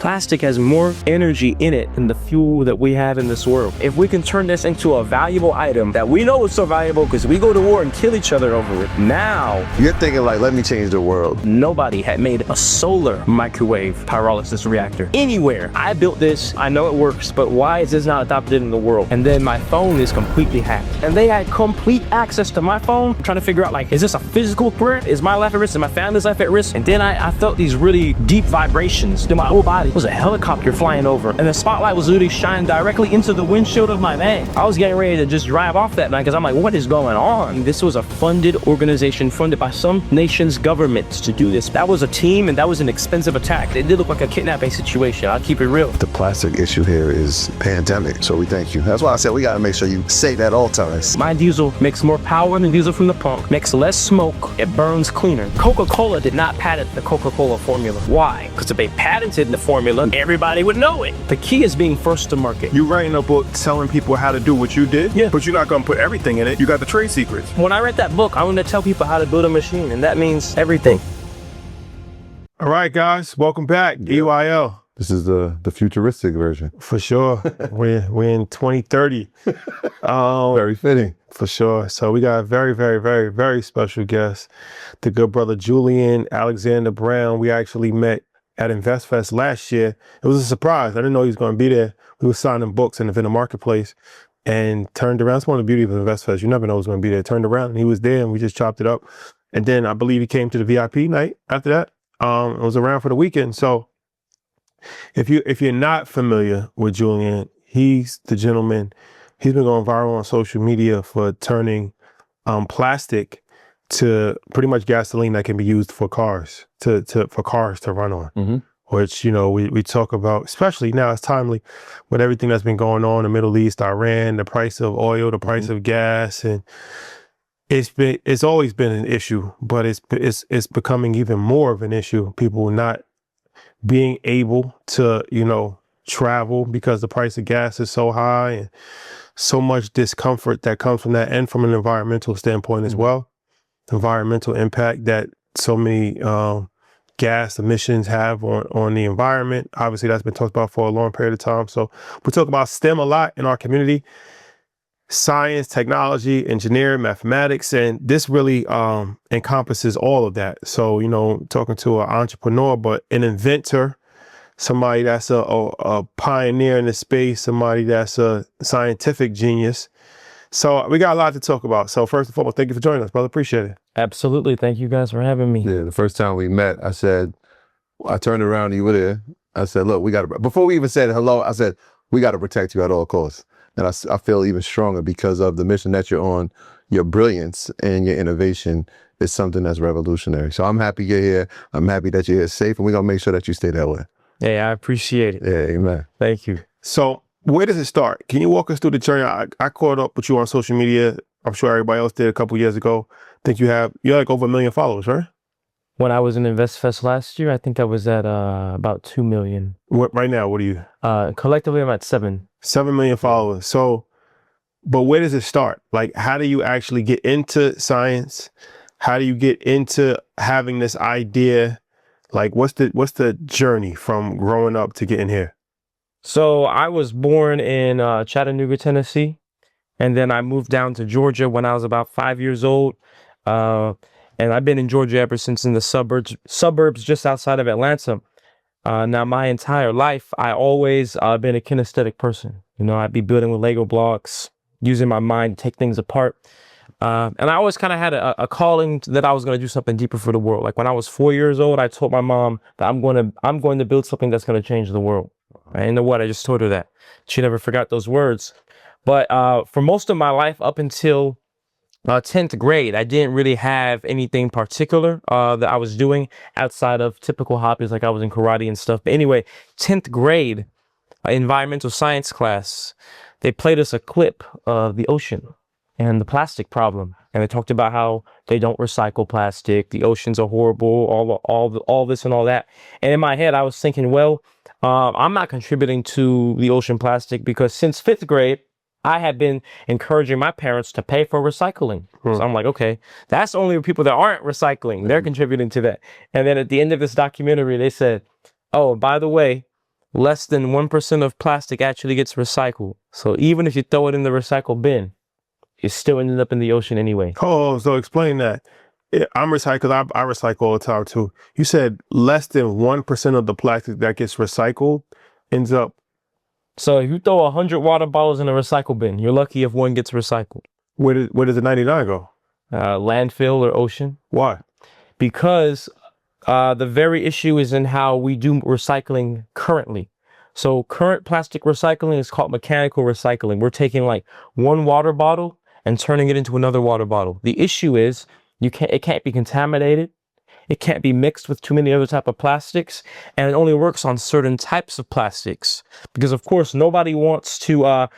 Plastic has more energy in it than the fuel that we have in this world. If we can turn this into a valuable item that we know is so valuable because we go to war and kill each other over it. Now, you're thinking like, let me change the world. Nobody had made a solar microwave pyrolysis reactor anywhere. I built this, I know it works, but why is this not adopted in the world? And then my phone is completely hacked. And they had complete access to my phone. I'm trying to figure out, like, is this a physical threat? Is my life at risk? Is my family's life at risk? And then I felt these really deep vibrations through my whole body. It was a helicopter flying over, and the spotlight was literally shining directly into the windshield of my van. I was getting ready to just drive off that night because I'm like, what is going on? This was a funded organization funded by some nation's governments to do this. That was a team, and that was an expensive attack. It did look like a kidnapping situation. I'll keep it real. The plastic issue here is pandemic, so we thank you. That's why I said we got to make sure you say that all times. My diesel makes more power than diesel from the pump, makes less smoke, it burns cleaner. Coca-Cola did not patent the Coca-Cola formula. Why? Because if they patented the formula, everybody would know it. The key is being first to market. You writing a book telling people how to do what you did, yeah, but you're not gonna put everything in it. You got the trade secrets. When I read that book, I want to tell people how to build a machine, and that means everything. All right, guys, welcome back. Yeah. EYL. This is the futuristic version. For sure. we're in 2030. Very fitting. For sure. So we got a very, very, very, very special guest, the good brother Julian Alexander Brown. We actually met at InvestFest last year. It was a surprise. I didn't know he was going to be there. We were signing books in the marketplace and turned around. That's one of the beauty of InvestFest. You never know who's going to be there. Turned around and he was there and we just chopped it up. And then I believe he came to the VIP night after that. It was around for the weekend. So if you're not familiar with Julian, he's the gentleman. He's been going viral on social media for turning plastic to pretty much gasoline that can be used for cars for cars to run on. Mm-hmm. Which, you know, we talk about, especially now it's timely with everything that's been going on in the Middle East, Iran, the price of oil, the price of gas, and it's always been an issue, but it's becoming even more of an issue. People not being able to, you know, travel because the price of gas is so high, and so much discomfort that comes from that, and from an environmental standpoint as well. Environmental impact that so many gas emissions have on the environment. Obviously, that's been talked about for a long period of time. So we talk about STEM a lot in our community: science, technology, engineering, mathematics, and this really encompasses all of that. So, you know, talking to an entrepreneur, but an inventor, somebody that's a pioneer in the space, somebody that's a scientific genius. So we got a lot to talk about. So first and foremost, thank you for joining us, brother. Appreciate it. Absolutely. Thank you guys for having me. Yeah, the first time we met, I turned around, you were there. I said, look, before we even said hello, I said, we got to protect you at all costs. And I feel even stronger because of the mission that you're on. Your brilliance and your innovation is something that's revolutionary. So I'm happy you're here. I'm happy that you're here safe, and we're going to make sure that you stay that way. Hey, I appreciate it. Yeah, amen. Thank you. So where does it start? Can you walk us through the journey? I caught up with you on social media. I'm sure everybody else did a couple years ago. I think you're like over 1 million followers, right? When I was in InvestFest last year, I think I was at about 2 million. Right now, what are you? Collectively, I'm at 7. 7 million followers. So, but where does it start? Like, how do you actually get into science? How do you get into having this idea? Like, what's the journey from growing up to getting here? So I was born in Chattanooga, Tennessee, and then I moved down to Georgia when I was about 5 years old. And I've been in Georgia ever since, in the suburbs just outside of Atlanta. Now, my entire life, I always been a kinesthetic person. You know, I'd be building with Lego blocks, using my mind to take things apart. And I always kind of had a calling that I was going to do something deeper for the world. Like when I was 4 years old, I told my mom that I'm going to build something that's going to change the world. Right? And what? I just told her that. She never forgot those words. But for most of my life, up until 10th grade, I didn't really have anything particular that I was doing outside of typical hobbies, like I was in karate and stuff. But anyway, 10th grade, environmental science class, they played us a clip of the ocean and the plastic problem. And they talked about how they don't recycle plastic. The oceans are horrible, all this and all that. And in my head, I was thinking, well, I'm not contributing to the ocean plastic because since 5th grade, I had been encouraging my parents to pay for recycling. So I'm like, okay, that's only the people that aren't recycling. They're contributing to that. And then at the end of this documentary, they said, oh, by the way, less than 1% of plastic actually gets recycled. So even if you throw it in the recycle bin, it's still ended up in the ocean anyway. Oh, so explain that. I'm recycled. I recycle all the time too. You said less than 1% of the plastic that gets recycled ends up. So if you throw 100 water bottles in a recycle bin, you're lucky if one gets recycled. Where does the 99 go? Landfill or ocean. Why? Because the very issue is in how we do recycling currently. So current plastic recycling is called mechanical recycling. We're taking like one water bottle and turning it into another water bottle. The issue is it can't be contaminated. It can't be mixed with too many other type of plastics, and it only works on certain types of plastics. Because of course, nobody wants to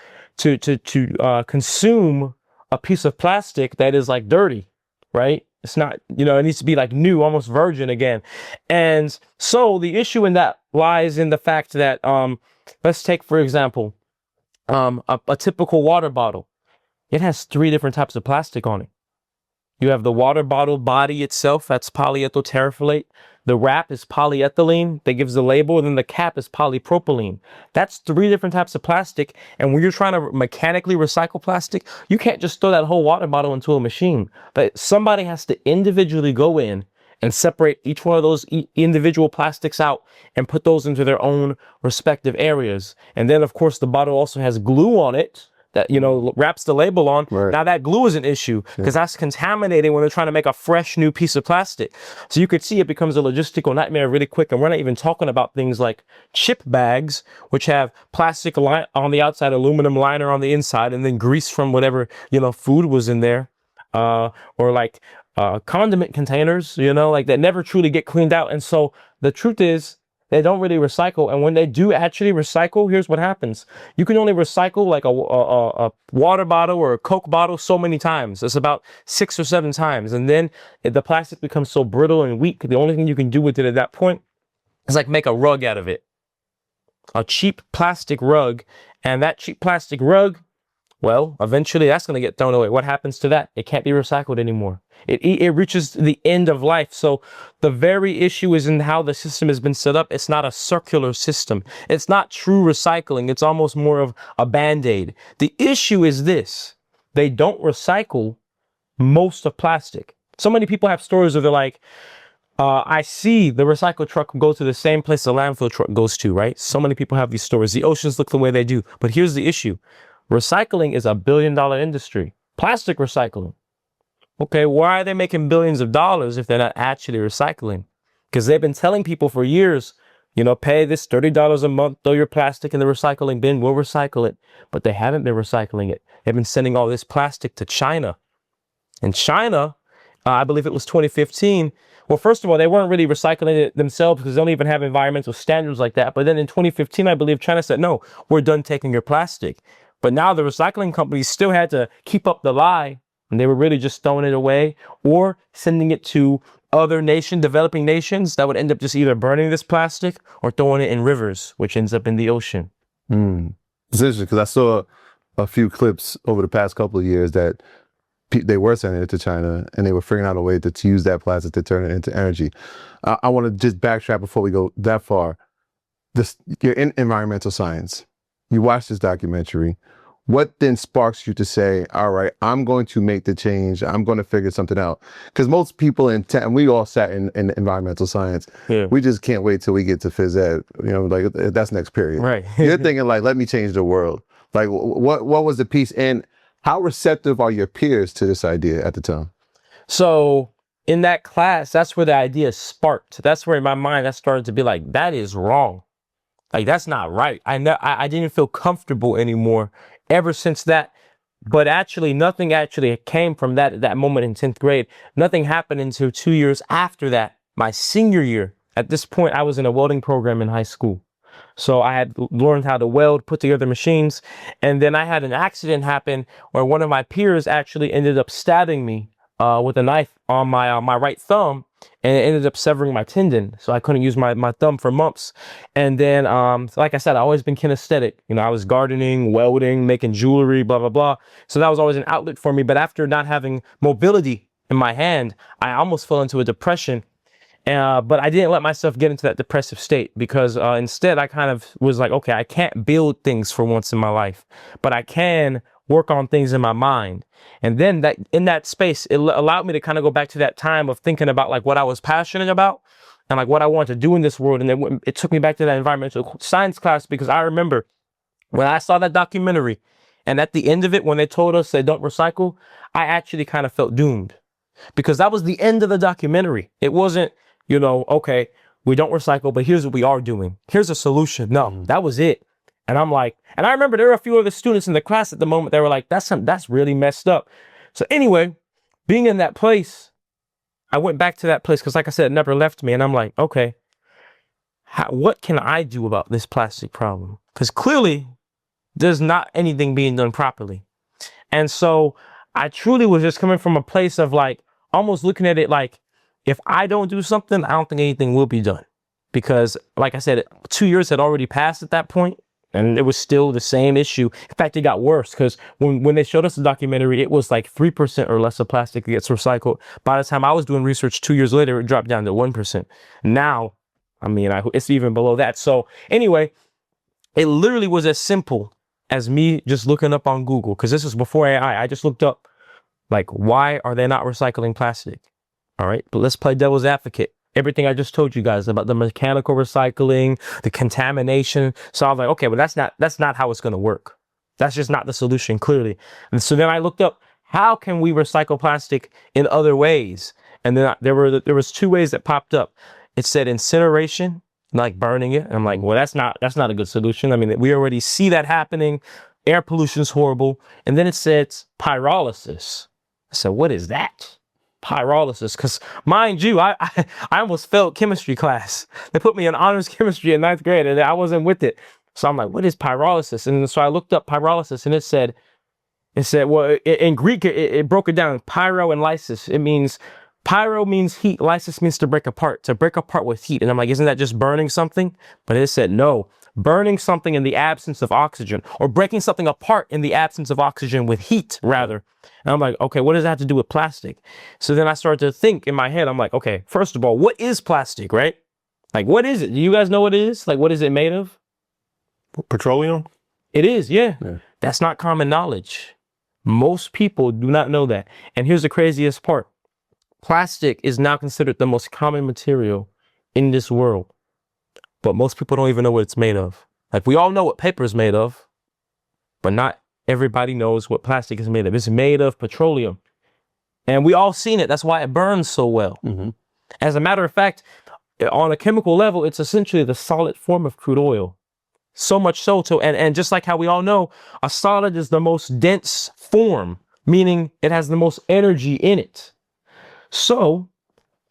consume a piece of plastic that is like dirty, right? It's not, it needs to be like new, almost virgin again. And so the issue in that lies in the fact that, let's take, for example, a typical water bottle. It has 3 different types of plastic on it. You have the water bottle body itself, that's polyethyl terephthalate. The wrap is polyethylene that gives the label, and then the cap is polypropylene. That's 3 different types of plastic. And when you're trying to mechanically recycle plastic, you can't just throw that whole water bottle into a machine. But somebody has to individually go in and separate each one of those individual plastics out and put those into their own respective areas. And then, of course, the bottle also has glue on it that, wraps the label on. Right. Now that glue is an issue because that's contaminating when they're trying to make a fresh new piece of plastic. So you could see it becomes a logistical nightmare really quick. And we're not even talking about things like chip bags, which have plastic on the outside, aluminum liner on the inside, and then grease from whatever, food was in there. Or like condiment containers, like that never truly get cleaned out. And so the truth is, they don't really recycle. And when they do actually recycle, here's what happens. You can only recycle like a water bottle or a Coke bottle so many times. It's about 6 or 7 times. And then the plastic becomes so brittle and weak. The only thing you can do with it at that point is like make a rug out of it. A cheap plastic rug. And that cheap plastic rug, well, eventually that's going to get thrown away. What happens to that? It can't be recycled anymore. It reaches the end of life. So the very issue is in how the system has been set up. It's not a circular system. It's not true recycling. It's almost more of a Band-Aid. The issue is this. They don't recycle most of plastic. So many people have stories where they're like, I see the recycle truck go to the same place the landfill truck goes to, right? So many people have these stories. The oceans look the way they do. But here's the issue. Recycling is a billion-dollar industry. Plastic recycling. Okay, why are they making billions of dollars if they're not actually recycling? Because they've been telling people for years, pay this $30 a month, throw your plastic in the recycling bin, we'll recycle it. But they haven't been recycling it. They've been sending all this plastic to China. And China, I believe it was 2015. Well, first of all, they weren't really recycling it themselves because they don't even have environmental standards like that. But then in 2015, I believe China said, no, we're done taking your plastic. But now the recycling companies still had to keep up the lie. And they were really just throwing it away or sending it to other developing nations that would end up just either burning this plastic or throwing it in rivers, which ends up in the ocean. It's interesting because I saw a few clips over the past couple of years that they were sending it to China and they were figuring out a way to use that plastic to turn it into energy. I want to just backtrack before we go that far. You're in environmental science. You watch this documentary. What then sparks you to say, all right, I'm going to make the change. I'm going to figure something out. Because most people and we all sat in environmental science. Yeah. We just can't wait till we get to phys ed. Like that's next period. Right. You're thinking like, let me change the world. Like what was the piece and how receptive are your peers to this idea at the time? So in that class, that's where the idea sparked. That's where in my mind, that started to be like, that is wrong. Like, that's not right. I didn't feel comfortable anymore ever since that. But actually, nothing actually came from that moment in 10th grade. Nothing happened until 2 years after that, my senior year. At this point, I was in a welding program in high school. So I had learned how to weld, put together machines. And then I had an accident happen where one of my peers actually ended up stabbing me with a knife on my right thumb. And it ended up severing my tendon. So I couldn't use my thumb for months. And then, like I said, I've always been kinesthetic. I was gardening, welding, making jewelry, blah, blah, blah. So that was always an outlet for me. But after not having mobility in my hand, I almost fell into a depression. But I didn't let myself get into that depressive state because instead I kind of was like, okay, I can't build things for once in my life, but I can work on things in my mind. And then that in that space, it allowed me to kind of go back to that time of thinking about like what I was passionate about and like what I wanted to do in this world. And it took me back to that environmental science class because I remember when I saw that documentary and at the end of it, when they told us they don't recycle, I actually kind of felt doomed because that was the end of the documentary. It wasn't, you know, okay, we don't recycle, but here's what we are doing. Here's a solution. No, that was it. And I'm like, and I remember there were a few other students in the class at the moment that were like, that's really messed up. So anyway, being in that place, I went back to that place because like I said, it never left me. And I'm like, okay, what can I do about this plastic problem? Because clearly there's not anything being done properly. And so I truly was just coming from a place of like, almost looking at it like, if I don't do something, I don't think anything will be done. Because like I said, 2 years had already passed at that point, and it was still the same issue. In fact, it got worse because when they showed us the documentary, it was like 3% or less of plastic that gets recycled. By the time I was doing research 2 years later, it dropped down to 1%. Now, I mean, it's even below that. So anyway, it literally was as simple as me just looking up on Google, because this was before AI. I just looked up, like, why are they not recycling plastic? All right, but let's play devil's advocate. Everything I just told you guys about the mechanical recycling, the contamination. So I was like, okay, well, that's not how it's going to work. That's just not the solution, clearly. And so then I looked up, how can we recycle plastic in other ways? And then there was 2 ways that popped up. It said incineration, like burning it. And I'm like, well, that's not a good solution. I mean, we already see that happening. Air pollution is horrible. And then it said pyrolysis. I said, what is that? Pyrolysis, because mind you, I almost failed chemistry class. They put me in honors chemistry in 9th grade and I wasn't with it. So I'm like, what is pyrolysis? And so I looked up pyrolysis and it said, well, in Greek, it broke it down, pyro and lysis. It means, pyro means heat, lysis means to break apart with heat. And I'm like, isn't that just burning something? But it said, no, burning something in the absence of oxygen, or breaking something apart in the absence of oxygen with heat, rather. And I'm like, okay, what does that have to do with plastic? So then I started to think in my head, I'm like, okay, first of all, what is plastic, right? Like, what is it? Do you guys know what it is? Like, what is it made of? Petroleum? It is, yeah. That's not common knowledge. Most people do not know that. And here's the craziest part. Plastic is now considered the most common material in this world. But most people don't even know what it's made of. Like, we all know what paper is made of, but not everybody knows what plastic is made of. It's made of petroleum. And we all seen it. That's why it burns so well. As a matter of fact, on a chemical level, it's essentially the solid form of crude oil. So much so, and just like how we all know, a solid is the most dense form, meaning it has the most energy in it. So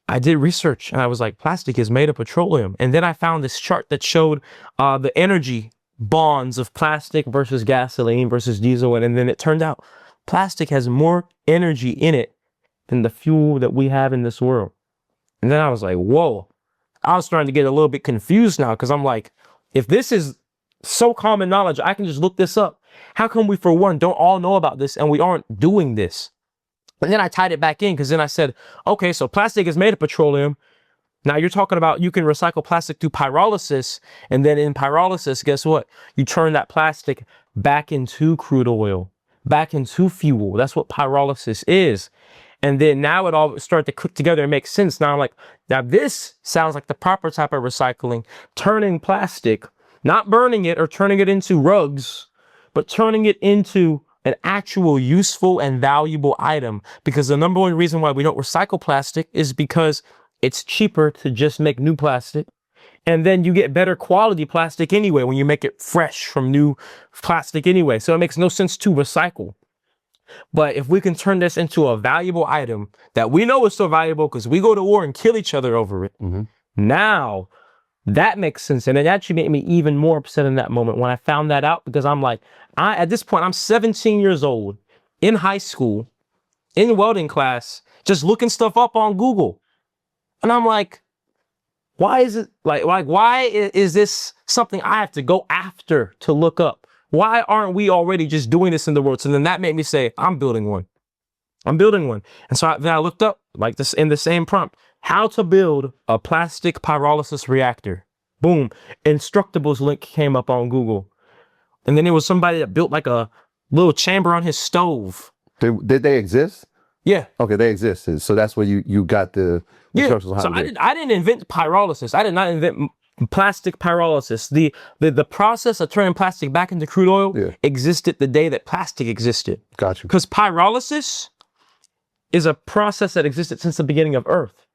I did research and I was like, plastic is made of petroleum. And then I found this chart that showed the energy bonds of plastic versus gasoline versus diesel. And then it turned out plastic has more energy in it than the fuel that we have in this world. And then I was like, whoa, I was starting to get a little bit confused now, because I'm like, if this is so common knowledge, I can just look this up. How come we, for one, don't all know about this and we aren't doing this? And then I tied it back in, because then I said, okay, so plastic is made of petroleum. Now you're talking about you can recycle plastic through pyrolysis. And then in pyrolysis, guess what? You turn that plastic back into crude oil, back into fuel. That's what pyrolysis is. And then now it all started to click together and make sense. Now I'm like, now this sounds like the proper type of recycling, turning plastic, not burning it or turning it into rugs, but turning it into an actual useful and valuable item. Because the number one reason why we don't recycle plastic is because it's cheaper to just make new plastic. And then you get better quality plastic anyway when you make it fresh from new plastic anyway. So it makes no sense to recycle. But if we can turn this into a valuable item that we know is so valuable because we go to war and kill each other over it, now that makes sense. And it actually made me even more upset in that moment when I found that out, because I'm like, at this point, I'm 17 years old, in high school, in welding class, just looking stuff up on Google. And I'm like, why is it why is this something I have to go after to look up? Why aren't we already just doing this in the world? So then that made me say, I'm building one. And so then I looked up, like this in the same prompt, how to build a plastic pyrolysis reactor. Boom. Instructables link came up on Google. And then there was somebody that built like a little chamber on his stove. Did they exist? Yeah. Okay, they existed. So that's where you got the instructions on how So to do it. I didn't invent pyrolysis. I did not invent plastic pyrolysis. The process of turning plastic back into crude oil existed the day that plastic existed. Gotcha. Because pyrolysis is a process that existed since the beginning of Earth.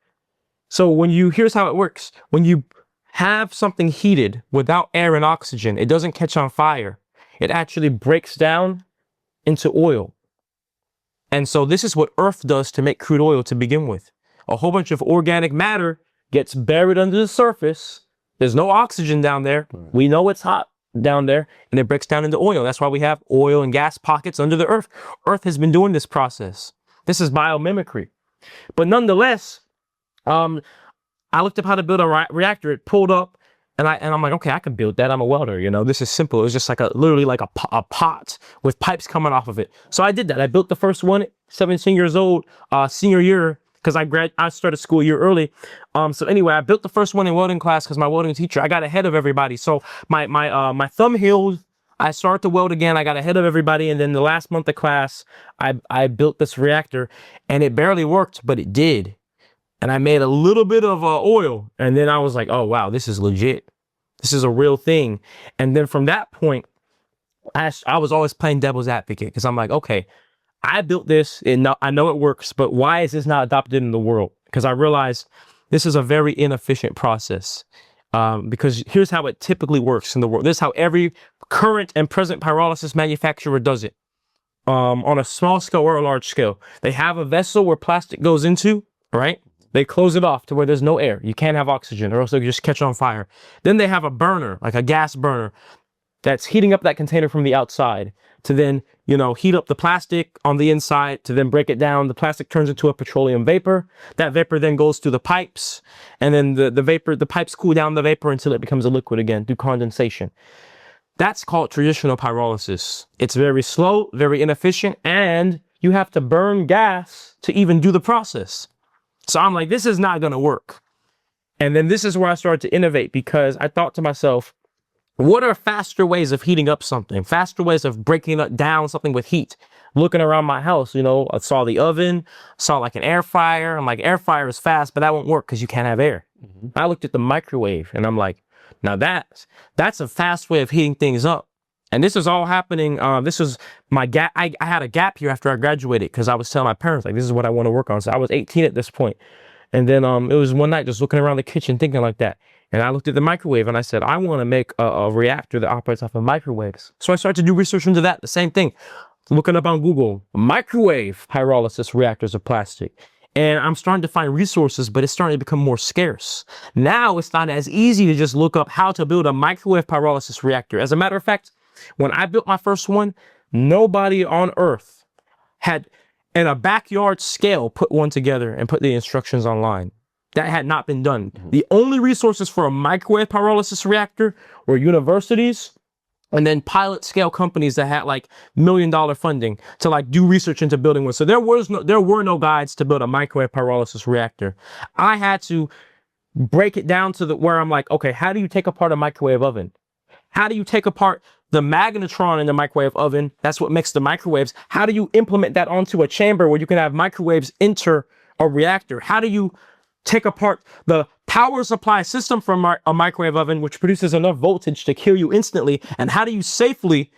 So here's how it works. When you have something heated without air and oxygen, it doesn't catch on fire. It actually breaks down into oil. And so this is what Earth does to make crude oil to begin with. A whole bunch of organic matter gets buried under the surface. There's no oxygen down there. Right. We know it's hot down there, and it breaks down into oil. That's why we have oil and gas pockets under the Earth. Earth has been doing this process. This is biomimicry. But nonetheless, I looked up how to build a reactor. It pulled up, and I'm like, okay, I can build that. I'm a welder, you know. This is simple. It was just like literally like a pot with pipes coming off of it. So I did that. I built the first one, 17 years old, senior year, because I started school a year early. So anyway, I built the first one in welding class because my welding teacher, I got ahead of everybody. So my thumb healed. I started to weld again. I got ahead of everybody. And then the last month of class, I built this reactor, and it barely worked, but it did. And I made a little bit of oil. And then I was like, oh, wow, this is legit. This is a real thing. And then from that point, I was always playing devil's advocate because I'm like, okay, I built this and I know it works, but why is this not adopted in the world? Because I realized this is a very inefficient process. Because here's how it typically works in the world. This is how every current and present pyrolysis manufacturer does it. On a small scale or a large scale. They have a vessel where plastic goes into, right? They close it off to where there's no air. You can't have oxygen or else it'll just catch on fire. Then they have a burner, like a gas burner, that's heating up that container from the outside to then, heat up the plastic on the inside to then break it down. The plastic turns into a petroleum vapor. That vapor then goes through the pipes, and then the pipes cool down the vapor until it becomes a liquid again through condensation. That's called traditional pyrolysis. It's very slow, very inefficient, and you have to burn gas to even do the process. So I'm like, this is not going to work. And then this is where I started to innovate because I thought to myself, what are faster ways of heating up something? Faster ways of breaking down something with heat? Looking around my house, I saw the oven, saw like an air fryer. I'm like, air fryer is fast, but that won't work because you can't have air. Mm-hmm. I looked at the microwave and I'm like, now that's a fast way of heating things up. And this is all happening. This was my gap. I had a gap year after I graduated because I was telling my parents, like, this is what I want to work on. So I was 18 at this point. And then it was one night just looking around the kitchen thinking like that. And I looked at the microwave and I said, I want to make a reactor that operates off of microwaves. So I started to do research into that. The same thing. Looking up on Google, microwave pyrolysis reactors of plastic. And I'm starting to find resources, but it's starting to become more scarce. Now it's not as easy to just look up how to build a microwave pyrolysis reactor. As a matter of fact, when I built my first one, nobody on Earth had, in a backyard scale, put one together and put the instructions online. That had not been done. Mm-hmm. The only resources for a microwave pyrolysis reactor were universities and then pilot scale companies that had like $1 million funding to like do research into building one. So there were no guides to build a microwave pyrolysis reactor. I had to break it down to where I'm like, okay, how do you take apart a microwave oven? How do you take apart the magnetron in the microwave oven? That's what makes the microwaves. How do you implement that onto a chamber where you can have microwaves enter a reactor? How do you take apart the power supply system from a microwave oven, which produces enough voltage to kill you instantly? And how do you safely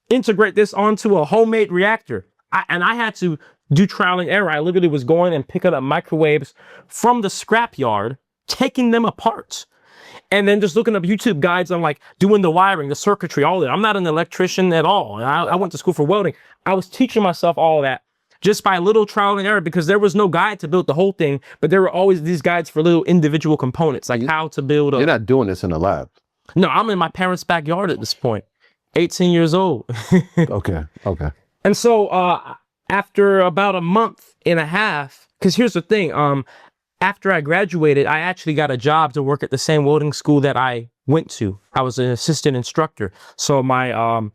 integrate this onto a homemade reactor? I had to do trial and error. I literally was going and picking up microwaves from the scrapyard, taking them apart. And then just looking up YouTube guides on like doing the wiring, the circuitry, all that. I'm not an electrician at all. I went to school for welding. I was teaching myself all of that just by a little trial and error because there was no guide to build the whole thing, but there were always these guides for little individual components, like how to build You're not doing this in a lab. No, I'm in my parents' backyard at this point, 18 years old. Okay. And so after about a month and a half, because here's the thing, after I graduated, I actually got a job to work at the same welding school that I went to. I was an assistant instructor. So my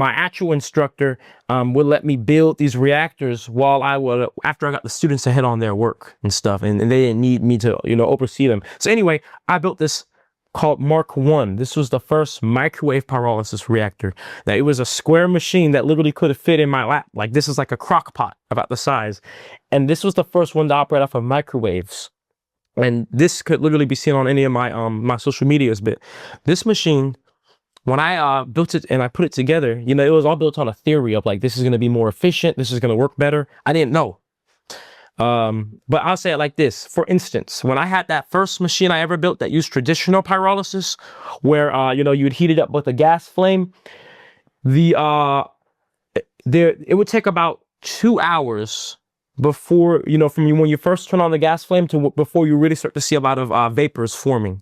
actual instructor would let me build these reactors while after I got the students to head on their work and stuff, and they didn't need me to, oversee them. So anyway, I built this called Mark I. This was the first microwave pyrolysis reactor. Now, it was a square machine that literally could have fit in my lap. Like, this is like a crock pot about the size. And this was the first one to operate off of microwaves. And this could literally be seen on any of my my social medias. But this machine, when I built it and I put it together, it was all built on a theory of like, this is going to be more efficient. This is going to work better. I didn't know. But I'll say it like this. For instance, when I had that first machine I ever built that used traditional pyrolysis, where, you'd heat it up with a gas flame, it would take about 2 hours before, from when you first turn on the gas flame to before you really start to see a lot of vapors forming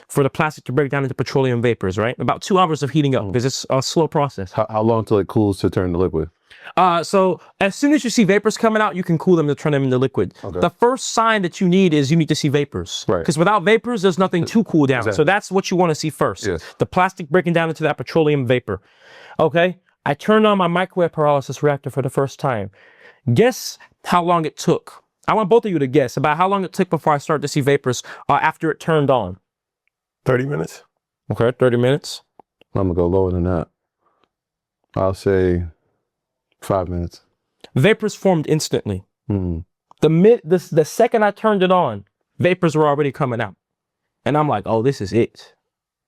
for the plastic to break down into petroleum vapors, right? About 2 hours of heating up because it's a slow process. How long till it cools to turn to liquid? So as soon as you see vapors coming out, you can cool them to turn them into liquid. Okay. The first sign that you need is you need to see vapors. Right. Because without vapors, there's nothing to cool down. Exactly. So that's what you want to see first. Yes. The plastic breaking down into that petroleum vapor. Okay. I turned on my microwave pyrolysis reactor for the first time. Guess how long it took. I want both of you to guess about how long it took before I started to see vapors after it turned on. 30 minutes. Okay, 30 minutes. I'm going to go lower than that. I'll say 5 minutes. Vapors formed instantly. Mm-hmm. The second I turned it on, vapors were already coming out. And I'm like, oh, this is it.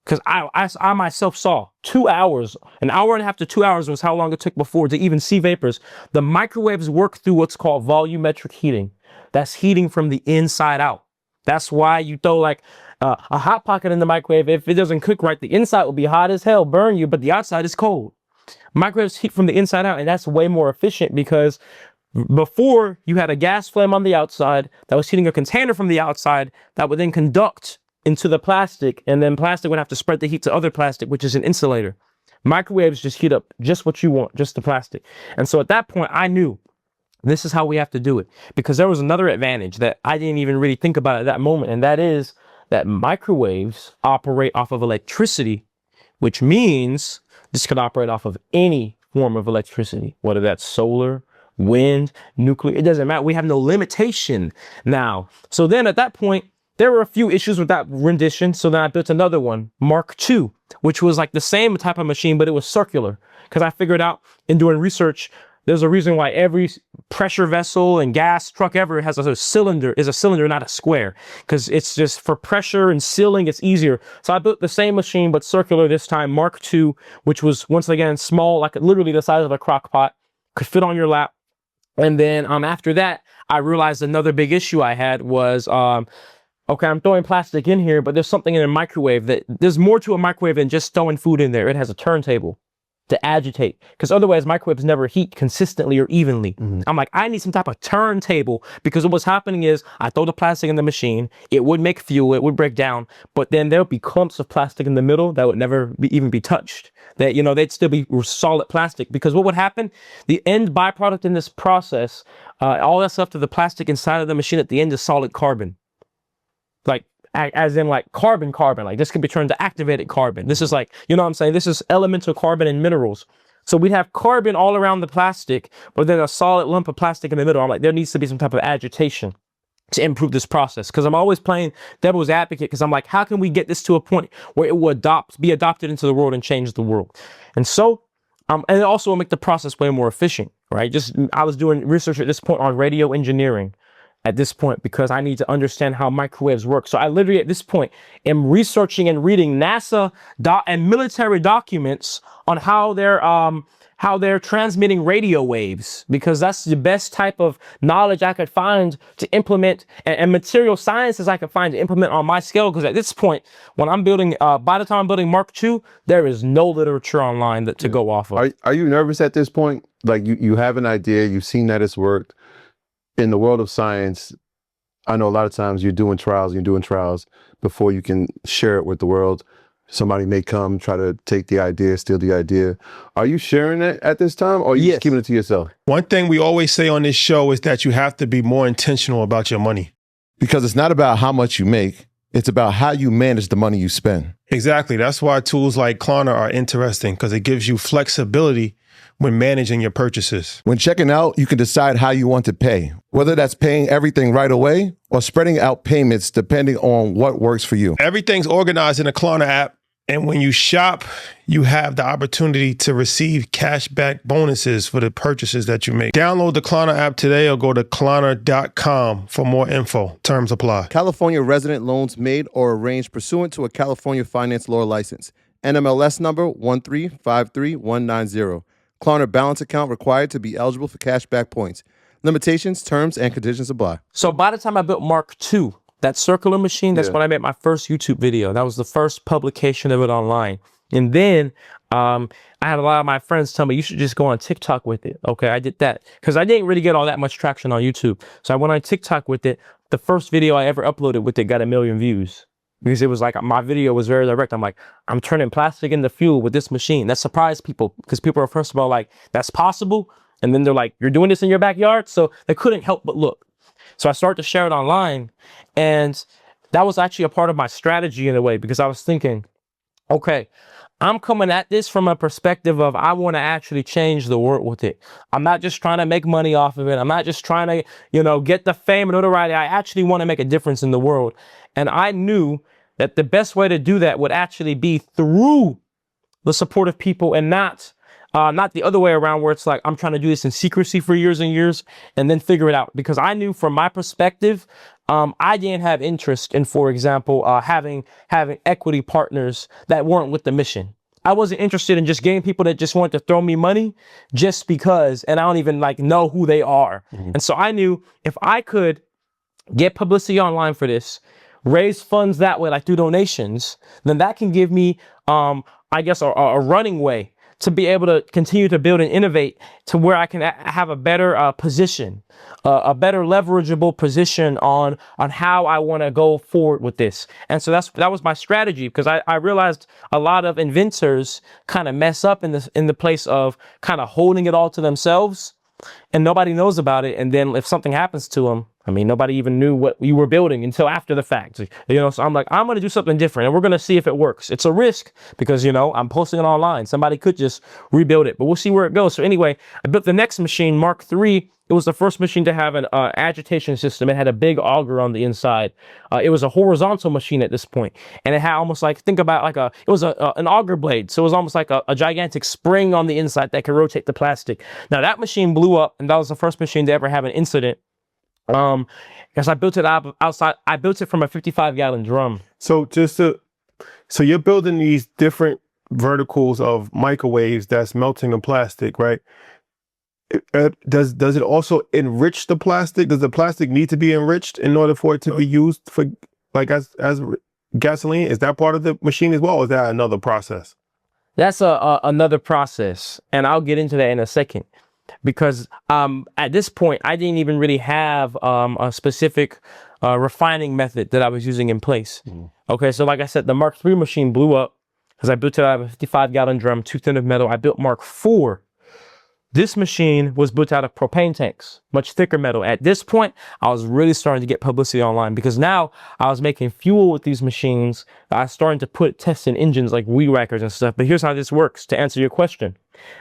Because I myself saw 2 hours, an hour and a half to 2 hours was how long it took before to even see vapors. The microwaves work through what's called volumetric heating. That's heating from the inside out. That's why you throw like a hot pocket in the microwave. If it doesn't cook right, the inside will be hot as hell, burn you, but the outside is cold. Microwaves heat from the inside out, and that's way more efficient because before you had a gas flame on the outside that was heating a container from the outside that would then conduct into the plastic, and then plastic would have to spread the heat to other plastic, which is an insulator. Microwaves just heat up just what you want, just the plastic. And so at that point, I knew this is how we have to do it, because there was another advantage that I didn't even really think about at that moment, and that is that microwaves operate off of electricity, which means this could operate off of any form of electricity, whether that's solar, wind, nuclear, it doesn't matter. We have no limitation now. So then at that point, there were a few issues with that rendition. So then I built another one, Mark II, which was like the same type of machine, but it was circular. Because I figured out in doing research, there's a reason why every pressure vessel and gas truck ever has a cylinder, not a square. Because it's just for pressure and sealing, it's easier. So I built the same machine, but circular this time, Mark II, which was once again small, like literally the size of a crock pot, could fit on your lap. And then after that, I realized another big issue I had was, okay, I'm throwing plastic in here, but there's something in a microwave there's more to a microwave than just throwing food in there. It has a turntable to agitate, because otherwise microwaves never heat consistently or evenly. Mm-hmm. I'm like, I need some type of turntable, because what's happening is I throw the plastic in the machine, it would make fuel, it would break down, but then there would be clumps of plastic in the middle that would never even be touched. That, they'd still be solid plastic, because what would happen, the end byproduct in this process, all that's left of the plastic inside of the machine at the end is solid carbon. Like, as in like carbon, like this could be turned to activated carbon. This is like, what I'm saying? This is elemental carbon and minerals. So we'd have carbon all around the plastic, but then a solid lump of plastic in the middle. I'm like, there needs to be some type of agitation to improve this process. Because I'm always playing devil's advocate, because I'm like, how can we get this to a point where it will be adopted into the world and change the world? And so, and it also will make the process way more efficient, right? I was doing research at this point on radio engineering at this point, because I need to understand how microwaves work. So I literally at this point am researching and reading NASA and military documents on how they're transmitting radio waves, because that's the best type of knowledge I could find to implement, and material sciences I could find to implement on my scale. Because at this point, when I'm building, by the time I'm building Mark II, there is no literature online to go off of. Are you nervous at this point? Like you have an idea, you've seen that it's worked. In the world of science, I know a lot of times you're doing trials before you can share it with the world. Somebody may come, try to take the idea, steal the idea. Are you sharing it at this time, or are you just keeping it to yourself? One thing we always say on this show is that you have to be more intentional about your money. Because it's not about how much you make. It's about how you manage the money you spend. Exactly. That's why tools like Klarna are interesting, because it gives you flexibility when managing your purchases. When checking out, you can decide how you want to pay, whether that's paying everything right away or spreading out payments depending on what works for you. Everything's organized in the Klarna app. And when you shop, you have the opportunity to receive cashback bonuses for the purchases that you make. Download the Klarna app today or go to Klarna.com for more info. Terms apply. California resident loans made or arranged pursuant to a California finance law license. NMLS number 1353190. Klarna balance account required to be eligible for cashback points. Limitations, terms, and conditions apply. So by the time I built Mark II, that circular machine, that's when I made my first YouTube video. That was the first publication of it online. And then I had a lot of my friends tell me, you should just go on TikTok with it. Okay, I did that because I didn't really get all that much traction on YouTube. So I went on TikTok with it. The first video I ever uploaded with it got 1 million views because it was like, my video was very direct. I'm like, I'm turning plastic into fuel with this machine. That surprised people because people are first of all like, that's possible. And then they're like, you're doing this in your backyard? So they couldn't help but look. So I started to share it online, and that was actually a part of my strategy in a way, because I was thinking, okay, I'm coming at this from a perspective of I want to actually change the world with it. I'm not just trying to make money off of it. I'm not just trying to, get the fame and notoriety. I actually want to make a difference in the world. And I knew that the best way to do that would actually be through the support of people and not the other way around where it's like, I'm trying to do this in secrecy for years and years and then figure it out. Because I knew from my perspective, I didn't have interest in, for example, having equity partners that weren't with the mission. I wasn't interested in just getting people that just wanted to throw me money just because, and I don't even know who they are. Mm-hmm. And so I knew if I could get publicity online for this, raise funds that way, like through donations, then that can give me, I guess, a running way to be able to continue to build and innovate to where I can have a better position, a better leverageable position on how I want to go forward with this. And so that was my strategy, because I realized a lot of inventors kind of mess up in the place of kind of holding it all to themselves and nobody knows about it. And then if something happens to them, nobody even knew what you were building until after the fact, so I'm like, I'm going to do something different and we're going to see if it works. It's a risk because, I'm posting it online. Somebody could just rebuild it, but we'll see where it goes. So anyway, I built the next machine, Mark III. It was the first machine to have an agitation system. It had a big auger on the inside. It was a horizontal machine at this point. And it had almost think about it was an auger blade. So it was almost like a gigantic spring on the inside that could rotate the plastic. Now that machine blew up, and that was the first machine to ever have an incident. Because I built it outside. I built it from a 55-gallon drum. So so you're building these different verticals of microwaves that's melting the plastic, right? Does it also enrich the plastic? Does the plastic need to be enriched in order for it to be used for as gasoline? Is that part of the machine as well, or is that another process? That's another process, and I'll get into that in a second. Because at this point, I didn't even really have a specific refining method that I was using in place. Mm. Okay, so like I said, the Mark III machine blew up because I built it out of a 55-gallon drum, too thin of metal. I built Mark IV. This machine was built out of propane tanks, much thicker metal. At this point, I was really starting to get publicity online because now I was making fuel with these machines. I was starting to test in engines like weed whackers and stuff. But here's how this works to answer your question.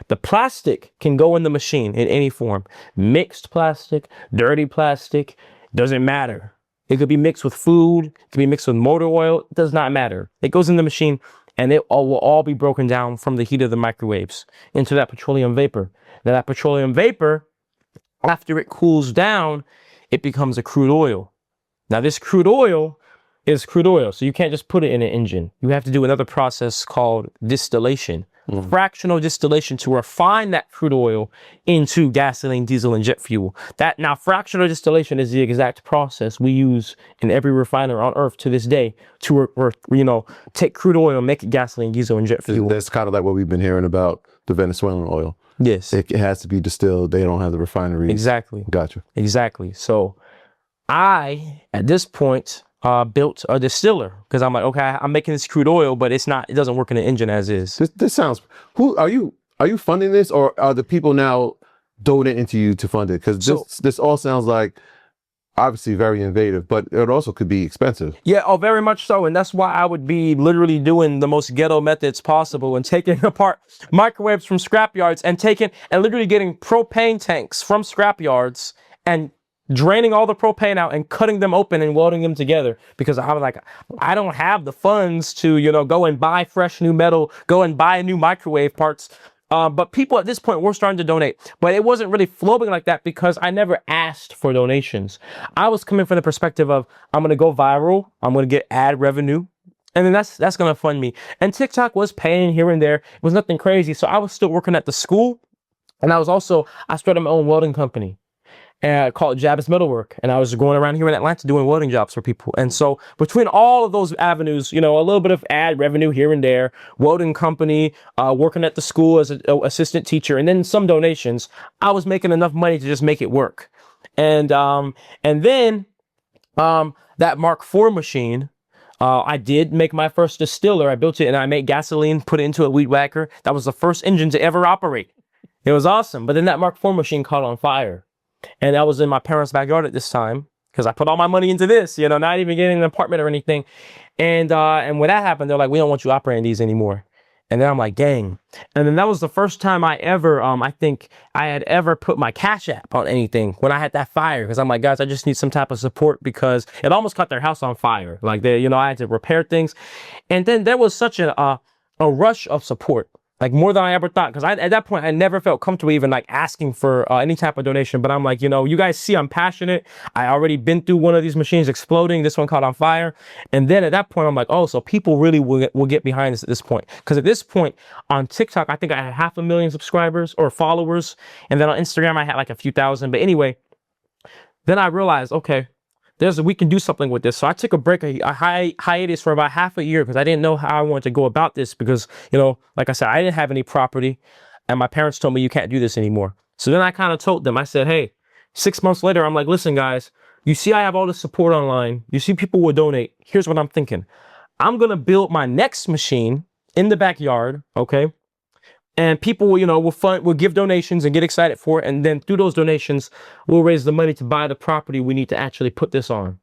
The plastic can go in the machine in any form. Mixed plastic, dirty plastic, doesn't matter. It could be mixed with food, it could be mixed with motor oil, it does not matter. It goes in the machine and it will all be broken down from the heat of the microwaves into that petroleum vapor. Now that petroleum vapor, after it cools down, it becomes a crude oil. Now this crude oil is crude oil, so you can't just put it in an engine. You have to do another process called distillation. Fractional distillation to refine that crude oil into gasoline, diesel, and jet fuel. Now, fractional distillation is the exact process we use in every refiner on Earth to this day to, take crude oil and make it gasoline, diesel, and jet fuel. That's kind of like what we've been hearing about the Venezuelan oil. Yes. It has to be distilled. They don't have the refineries. Exactly. Gotcha. Exactly. So I, at this point, built a distiller because I'm like, okay, I'm making this crude oil, but it doesn't work in the engine as is. This sounds, who are you funding this, or are the people now donating into you to fund it? Because this all sounds like obviously very innovative, but it also could be expensive. Yeah, oh, very much so. And that's why I would be literally doing the most ghetto methods possible and taking apart microwaves from scrapyards and literally getting propane tanks from scrapyards and draining all the propane out and cutting them open and welding them together, because I was like, I don't have the funds to, you know, go and buy fresh new metal, go and buy new microwave parts. But people at this point were starting to donate, but it wasn't really flowing like that because I never asked for donations. I was coming from the perspective of, I'm going to go viral. I'm going to get ad revenue. And then that's going to fund me. And TikTok was paying here and there. It was nothing crazy. So I was still working at the school. And I started my own welding company. Called Jabez Metalwork, and I was going around here in Atlanta doing welding jobs for people. And so between all of those avenues, you know, a little bit of ad revenue here and there, welding company, working at the school as an assistant teacher, and then some donations, I was making enough money to just make it work. And then that Mark IV machine, I did make my first distiller. I built it and I made gasoline, put it into a weed whacker. That was the first engine to ever operate. It was awesome. But then that Mark IV machine caught on fire. And I was in my parents' backyard at this time because I put all my money into this, you know, not even getting an apartment or anything. And when that happened, they're like, we don't want you operating these anymore. And then I'm like, dang. And then that was the first time I ever, I think I had ever put my Cash App on anything when I had that fire. Because I'm like, guys, I just need some type of support because it almost caught their house on fire. Like, you know, I had to repair things. And then there was such a rush of support. Like more than I ever thought, because at that point I never felt comfortable even like asking for any type of donation. But I'm like, you know, you guys see I'm passionate. I already been through one of these machines exploding. This one caught on fire. And then at that point I'm like, oh, so people really will get behind this at this point. Because at this point on TikTok, I think I had 500,000 subscribers or followers. And then on Instagram I had like a few thousand. But anyway, then I realized, okay, we can do something with this. So I took a break, a hiatus for about half a year because I didn't know how I wanted to go about this because, you know, like I said, I didn't have any property and my parents told me you can't do this anymore. So then I kind of told them, I said, hey, 6 months later, I'm like, listen, guys, you see, I have all this support online. You see people will donate. Here's what I'm thinking. I'm going to build my next machine in the backyard. Okay. And people will, you know, will give donations and get excited for it. And then through those donations, we'll raise the money to buy the property we need to actually put this on.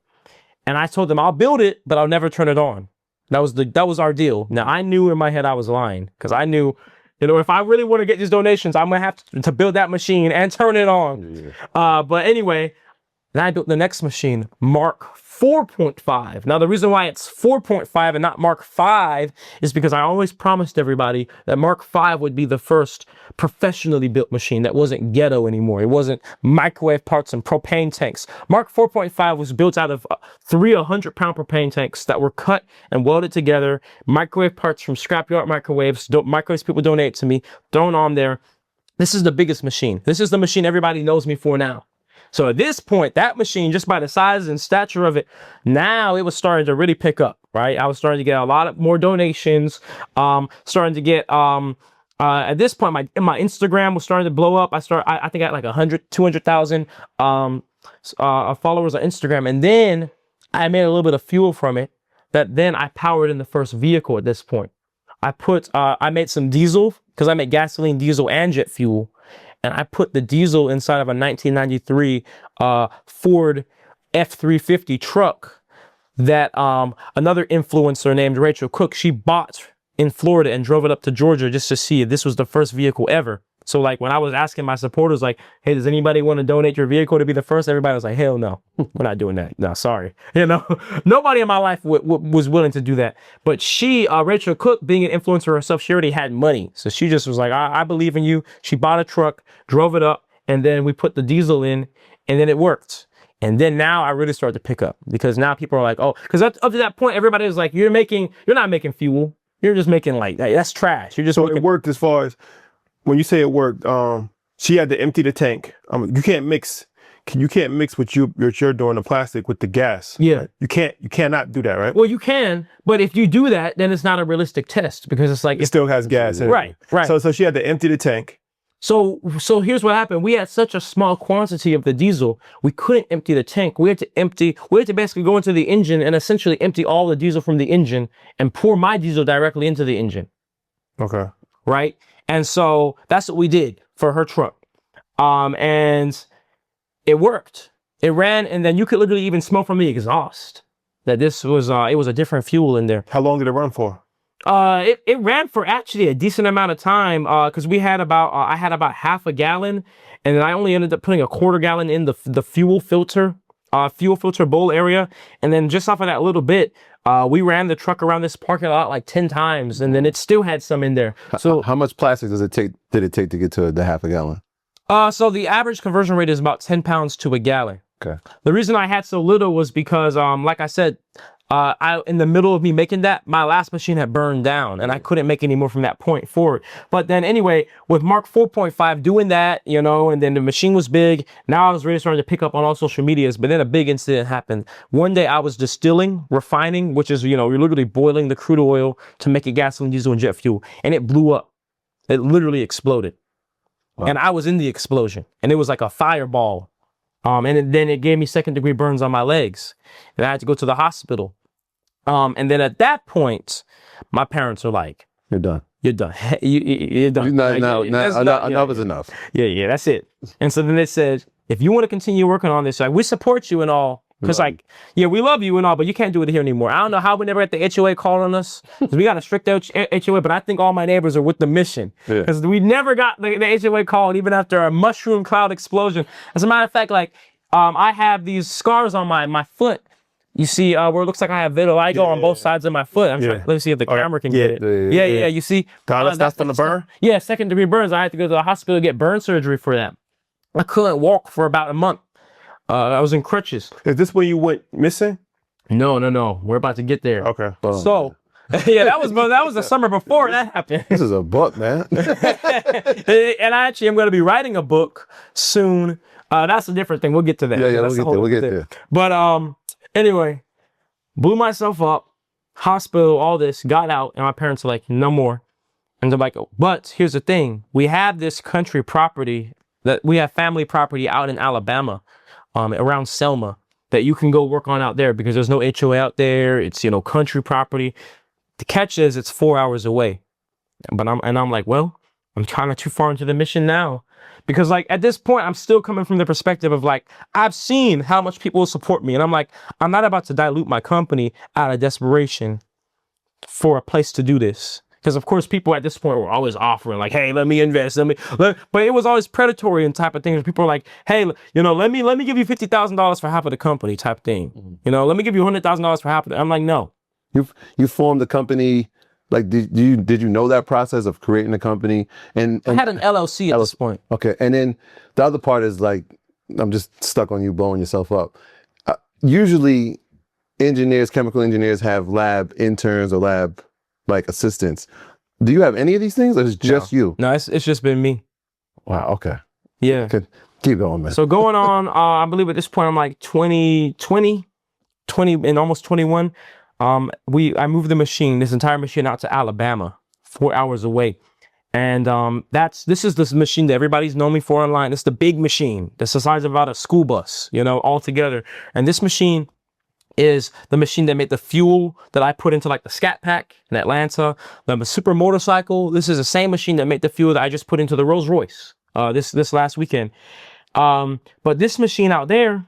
And I told them I'll build it, but I'll never turn it on. That was our deal. Now I knew in my head I was lying because I knew, you know, if I really want to get these donations, I'm going to have to build that machine and turn it on. Yeah. But anyway, then I built the next machine, Mark 4.5. Now, the reason why it's 4.5 and not Mark 5 is because I always promised everybody that Mark 5 would be the first professionally built machine that wasn't ghetto anymore. It wasn't microwave parts and propane tanks. Mark 4.5 was built out of 3 100-pound propane tanks that were cut and welded together, microwave parts from scrapyard microwaves, microwaves people donate to me, thrown on there. This is the biggest machine. This is the machine everybody knows me for now. So at this point, that machine, just by the size and stature of it, now it was starting to really pick up, right? I was starting to get a lot of more donations, starting to get, at this point, my Instagram was starting to blow up. I think I had like 100, 200,000 followers on Instagram. And then I made a little bit of fuel from it that then I powered in the first vehicle at this point. I made some diesel because I make gasoline, diesel, and jet fuel. And I put the diesel inside of a 1993 Ford F-350 truck that another influencer named Rachel Cook, she bought in Florida and drove it up to Georgia just to see if this was the first vehicle ever. So like when I was asking my supporters, like, hey, does anybody want to donate your vehicle to be the first? Everybody was like, hell no, we're not doing that. No, sorry. You know, nobody in my life was willing to do that. But she, Rachel Cook, being an influencer herself, she already had money. So she just was like, I believe in you. She bought a truck, drove it up, and then we put the diesel in, and then it worked. And then now I really started to pick up because now people are like, oh, because up to that point, everybody was like, you're not making fuel. You're just making like, that's trash. You're just so it worked as far as, when you say it worked, she had to empty the tank. You can't mix what you're doing, the plastic with the gas. Yeah. Right? You cannot do that, right? Well, you can, but if you do that, then it's not a realistic test because it's like it still has gas in it. Right. So she had to empty the tank. So here's what happened. We had such a small quantity of the diesel, we couldn't empty the tank. We had to basically go into the engine and essentially empty all the diesel from the engine and pour my diesel directly into the engine. Okay. Right? And so that's what we did for her truck. And it worked. It ran, and then you could literally even smell from the exhaust that this was, it was a different fuel in there. How long did it run for? It ran for actually a decent amount of time, because we had about, I had about half a gallon, and then I only ended up putting a quarter gallon in the fuel filter bowl area. And then just off of that little bit, we ran the truck around this parking lot like 10 times, and then it still had some in there. So how much plastic did it take to get to the half a gallon? so the average conversion rate is about 10 pounds to a gallon. Okay. The reason I had so little was because, like I said, in the middle of me making that, my last machine had burned down, and I couldn't make any more from that point forward. But then anyway, with Mark 4.5 doing that, you know, and then the machine was big. Now I was really starting to pick up on all social medias, but then a big incident happened. One day I was distilling, refining, which is, you know, you're literally boiling the crude oil to make it gasoline, diesel, and jet fuel, and it blew up. It literally exploded. Wow. And I was in the explosion, and it was like a fireball. Then it gave me 2nd-degree burns on my legs, and I had to go to the hospital. And then at that point, my parents are like, "You're done. You're done. You're done. Enough is enough." Yeah, that's it. And so then they said, "If you want to continue working on this, like, we support you and all, because like, yeah, we love you and all, but you can't do it here anymore." I don't know how we never got the HOA called on us, because we got a strict HOA, but I think all my neighbors are with the mission, because we never got the HOA called even after a mushroom cloud explosion. As a matter of fact, like, I have these scars on my foot. You see where it looks like I have vitiligo on both sides of my foot. I'm trying, let me see if the camera can get it. Yeah. You see? That's from the burn? Yeah, 2nd-degree burns. I had to go to the hospital to get burn surgery for that. I couldn't walk for about a month. I was in crutches. Is this when you went missing? No. We're about to get there. Okay. So, yeah, that was the summer before that happened. This is a book, man. And I actually am going to be writing a book soon. That's a different thing. We'll get to that. Yeah, we'll get there. But anyway, blew myself up, hospital, all this, got out, and my parents are like, "No more." And they're like, "But here's the thing: we have this country property we have family property out in Alabama, around Selma, that you can go work on out there, because there's no HOA out there. It's, you know, country property. The catch is it's 4 hours away." But I'm like, well, I'm kind of too far into the mission now. Because like at this point, I'm still coming from the perspective of like, I've seen how much people will support me. And I'm like, I'm not about to dilute my company out of desperation for a place to do this. Because of course, people at this point were always offering like, "Hey, let me invest, but it was always predatory and type of thing. People are like, "Hey, you know, let me give you $50,000 for half of the company," type thing. Mm-hmm. You know, let me give you $100,000 for half of it. I'm like, no. You formed the company. Like, did you know that process of creating a company? And I had an LLC at this point. Okay, and then the other part is like, I'm just stuck on you blowing yourself up. Usually, chemical engineers have lab interns or lab like assistants. Do you have any of these things, or is it just you? No, it's just been me. Wow. Okay. Yeah. Keep going, man. So going on, I believe at this point I'm like 20 and almost 21. I moved this entire machine out to Alabama, 4 hours away. And this is the machine that everybody's known me for online. It's the big machine that's the size of about a school bus, you know, all together. And this machine is the machine that made the fuel that I put into like the Scat Pack in Atlanta, the super motorcycle. This is the same machine that made the fuel that I just put into the Rolls Royce this last weekend. But this machine out there,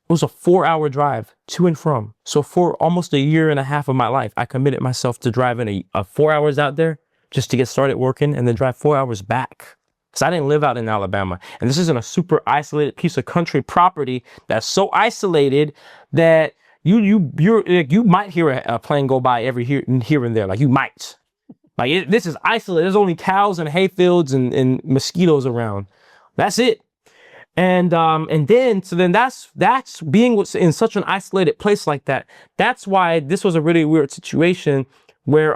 it was a 4-hour drive to and from. So for almost a year and a half of my life, I committed myself to driving 4 hours out there just to get started working, and then drive 4 hours back. So I didn't live out in Alabama. And this isn't a super isolated piece of country property that's so isolated that you might hear a plane go by every here and there. Like you might. Like this is isolated. There's only cows and hay fields and mosquitoes around. That's it. And then that's being in such an isolated place like that. That's why this was a really weird situation where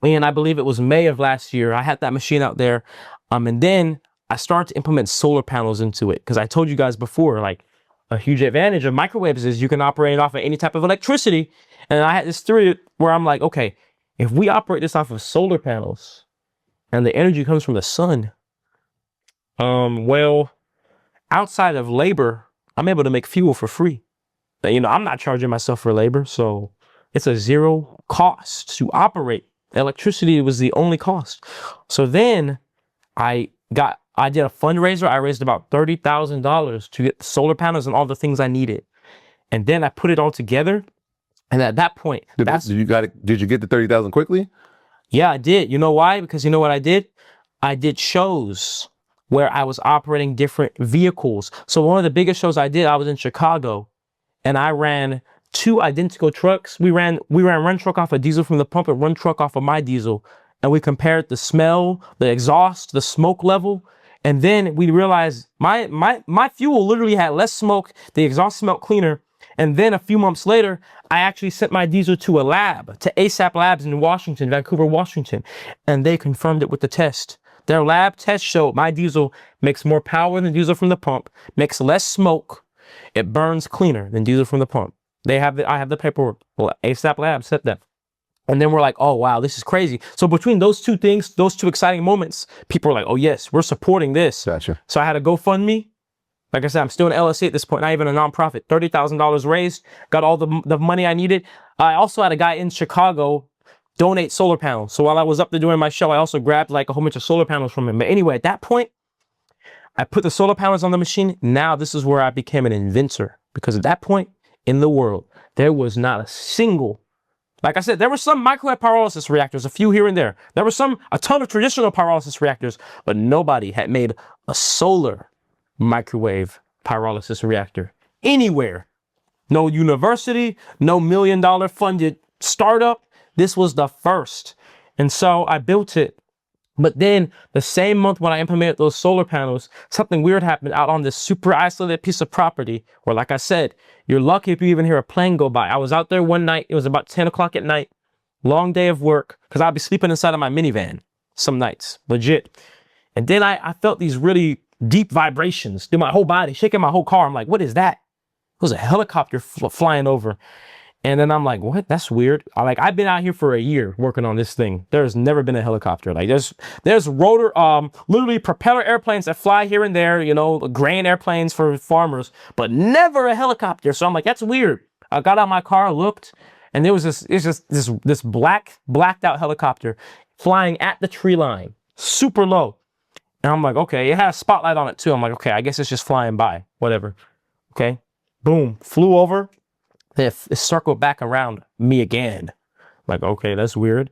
and I believe it was May of last year, I had that machine out there. And then I started to implement solar panels into it, because I told you guys before, like a huge advantage of microwaves is you can operate off of any type of electricity. And I had this theory where I'm like, okay, if we operate this off of solar panels and the energy comes from the sun, well, outside of labor, I'm able to make fuel for free. You know, I'm not charging myself for labor, so it's a zero cost to operate. Electricity was the only cost. So then I got I did a fundraiser. I raised about $30,000 to get the solar panels and all the things I needed. And then I put it all together. And at that point, Did you get the 30,000 quickly? yeah, I did. You know why? Because you know what I did? I did shows where I was operating different vehicles. So one of the biggest shows I did, I was in Chicago, and I ran 2 identical trucks. We ran one truck off a diesel from the pump and one truck off of my diesel. And we compared the smell, the exhaust, the smoke level. And then we realized my fuel literally had less smoke. The exhaust smelled cleaner. And then a few months later, I actually sent my diesel to a lab, to ASAP Labs in Washington, Vancouver, Washington. And they confirmed it with the test. Their lab test showed my diesel makes more power than diesel from the pump, makes less smoke. It burns cleaner than diesel from the pump. I have the paperwork. Well, ASAP Labs said that. And then we're like, oh, wow, this is crazy. So between those 2 things, those 2 exciting moments, people are like, oh, yes, we're supporting this. Gotcha. So I had a GoFundMe. Like I said, I'm still an LLC at this point, not even a nonprofit. $30,000 raised, got all the money I needed. I also had a guy in Chicago donate solar panels. So while I was up there doing my show, I also grabbed like a whole bunch of solar panels from him. But anyway, at that point, I put the solar panels on the machine. Now this is where I became an inventor, because at that point in the world, there was not a single, like I said, there were some microwave pyrolysis reactors, a few here and there. There were a ton of traditional pyrolysis reactors, but nobody had made a solar microwave pyrolysis reactor anywhere. No university, no $1 million funded startup. This was the first. And so I built it. But then the same month when I implemented those solar panels, something weird happened out on this super isolated piece of property where, like I said, you're lucky if you even hear a plane go by. I was out there one night. It was about 10 o'clock at night. Long day of work, because I'd be sleeping inside of my minivan some nights, legit. And then I felt these really deep vibrations through my whole body, shaking my whole car. I'm like, what is that? It was a helicopter flying over. And then I'm like, what? That's weird. I've been out here for a year working on this thing. There's never been a helicopter. Like there's rotor, literally propeller airplanes that fly here and there, you know, grain airplanes for farmers, but never a helicopter. So I'm like, that's weird. I got out of my car, looked, and there was this blacked out helicopter flying at the tree line, super low. And I'm like, okay, it had a spotlight on it too. I'm like, okay, I guess it's just flying by, whatever. Okay, boom, flew over. Then it circled back around me again. Like, okay, that's weird,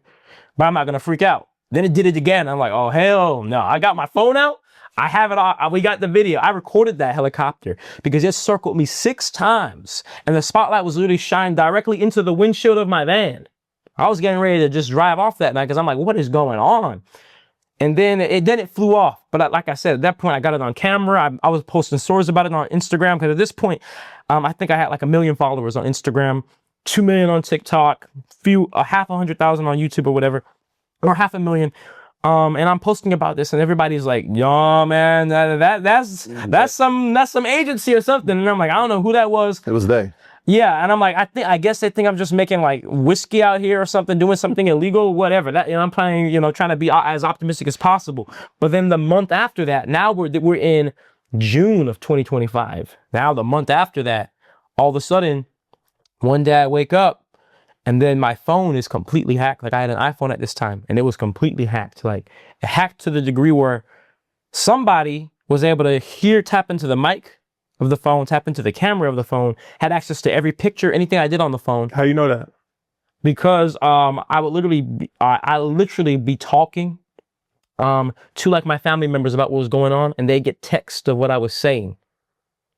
but I'm not gonna freak out. Then it did it again. I'm like, oh, hell no. I got my phone out. I have it all. We got the video. I recorded that helicopter because it circled me 6 times. And the spotlight was literally shined directly into the windshield of my van. I was getting ready to just drive off that night because I'm like, what is going on? And then it flew off. But like I said, at that point, I got it on camera. I was posting stories about it on Instagram because at this point, I think I had like 1 million followers on Instagram, 2 million on TikTok, 500,000 on YouTube or whatever, or 500,000. And I'm posting about this, and everybody's like, "Yo, man, that's some agency or something." And I'm like, I don't know who that was. It was they. Yeah, and I'm like, I guess they think I'm just making like whiskey out here or something, doing something illegal, whatever. That, I'm playing, trying to be as optimistic as possible. But then the month after that, now we're in June of 2025. Now the month after that, all of a sudden, one day I wake up, and then my phone is completely hacked. Like I had an iPhone at this time, and it was completely hacked. Like it hacked to the degree where somebody was able to tap into the mic of the phone, tap into the camera of the phone, had access to every picture, anything I did on the phone. How you know that? Because I would literally be talking to like my family members about what was going on, and they get text of what I was saying.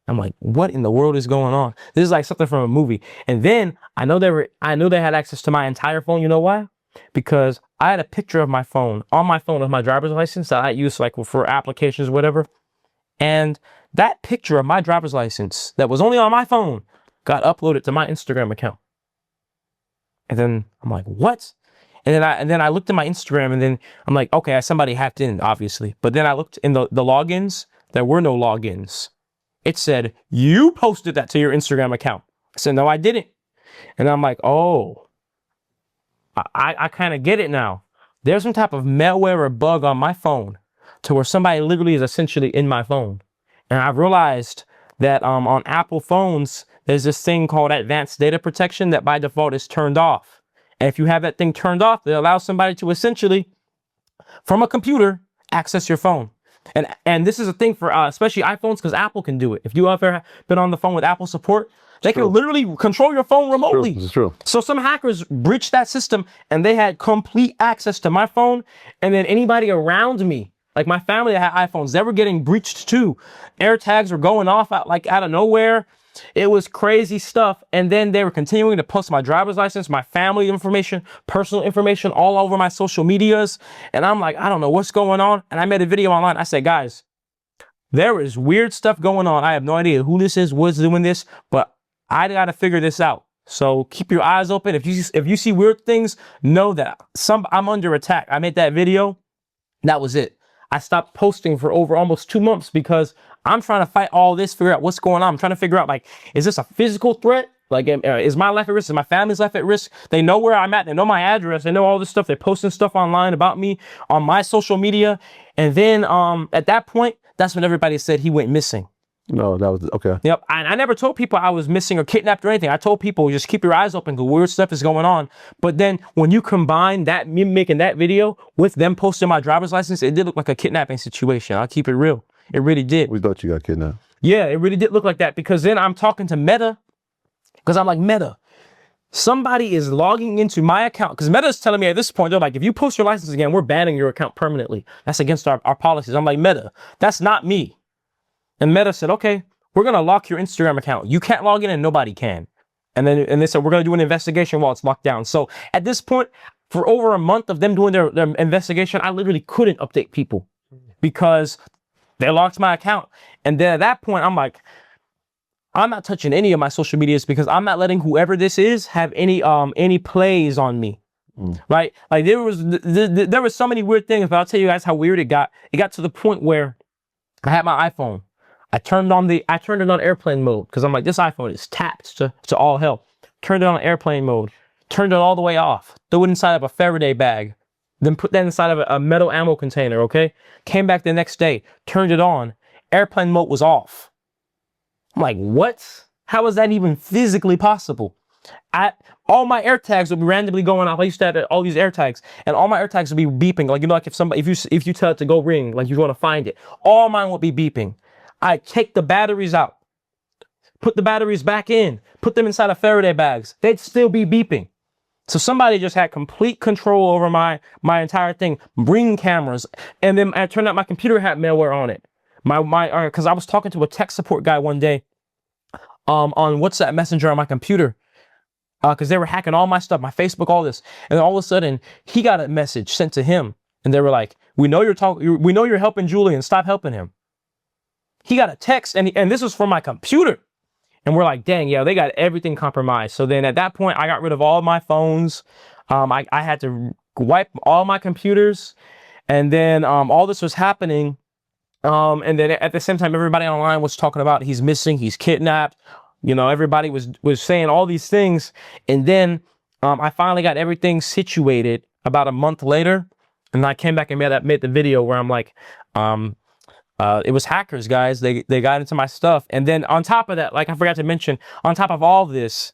I'm like, what in the world is going on? This is like something from a movie. And then I know they had access to my entire phone. You know why? Because I had a picture of my phone on my phone of my driver's license that I use like for applications, whatever. And that picture of my driver's license that was only on my phone got uploaded to my Instagram account. And then I'm like, what? And then I looked at my Instagram, and then I'm like, okay, somebody hacked in, obviously. But then I looked in the logins. There were no logins. It said, you posted that to your Instagram account. I said, no, I didn't. And I'm like, oh, I kind of get it now. There's some type of malware or bug on my phone to where somebody literally is essentially in my phone. And I realized that on Apple phones, there's this thing called advanced data protection that by default is turned off. And if you have that thing turned off, it allows somebody to essentially, from a computer, access your phone. And this is a thing for especially iPhones, because Apple can do it. If you ever been on the phone with Apple support, they can literally control your phone remotely. This is true. So some hackers breached that system, and they had complete access to my phone. And then anybody around me, like my family that had iPhones, they were getting breached too. AirTags were going off out of nowhere. It was crazy stuff. And then they were continuing to post my driver's license, my family information, personal information all over my social medias. And I'm like, I don't know what's going on. And I made a video online. I said, guys, there is weird stuff going on. I have no idea who this is, what's doing this, but I got to figure this out. So keep your eyes open. If you see weird things, know that I'm under attack. I made that video. That was it. I stopped posting for over almost 2 months because I'm trying to fight all this, figure out what's going on. I'm trying to figure out, like, is this a physical threat? Like, is my life at risk? Is my family's life at risk? They know where I'm at. They know my address. They know all this stuff. They're posting stuff online about me on my social media. And then at that point, that's when everybody said he went missing. No, that was okay. Yep. And I never told people I was missing or kidnapped or anything. I told people just keep your eyes open because weird stuff is going on. But then when you combine that, me making that video with them posting my driver's license, it did look like a kidnapping situation. I'll keep it real. It really did. We thought you got kidnapped. Yeah, it really did look like that, because then I'm talking to Meta, because I'm like, Meta, somebody is logging into my account, because Meta's telling me at this point, they're like, if you post your license again, we're banning your account permanently. That's against our policies. I'm like, Meta, that's not me. And Meta said, okay, we're going to lock your Instagram account. You can't log in and nobody can. And they said, we're going to do an investigation while it's locked down. So at this point, for over a month of them doing their investigation, I literally couldn't update people because they locked my account. And then at that point, I'm like, I'm not touching any of my social medias because I'm not letting whoever this is have any plays on me. Right? Like there was so many weird things, but I'll tell you guys how weird it got. It got to the point where I had my iPhone. I turned it on airplane mode because I'm like, this iPhone is tapped to all hell. Turned it on airplane mode. Turned it all the way off. Threw it inside of a Faraday bag. Then put that inside of a metal ammo container, okay? Came back the next day. Turned it on. Airplane mode was off. I'm like, what? How is that even physically possible? All my AirTags would be randomly going off. I used to have all these AirTags, and all my AirTags would be beeping. Like, you know, like if you tell it to go ring, like you want to find it, all mine would be beeping. I take the batteries out, put the batteries back in, put them inside of Faraday bags. They'd still be beeping. So somebody just had complete control over my entire thing. Ring cameras, and then it turned out my computer had malware on it. Because I was talking to a tech support guy one day, on WhatsApp Messenger on my computer, because they were hacking all my stuff, my Facebook, all this, and then all of a sudden he got a message sent to him, and they were like, we know you're helping Julian, stop helping him. He got a text, and this was from my computer. And we're like, dang, yeah, they got everything compromised. So then at that point, I got rid of all my phones. I had to wipe all my computers. And then all this was happening. And then at the same time, everybody online was talking about he's missing, he's kidnapped. You know, everybody was saying all these things. And then I finally got everything situated about a month later. And I came back and made the video where I'm like, it was hackers, guys. They got into my stuff. And then on top of that, like I forgot to mention, on top of all this,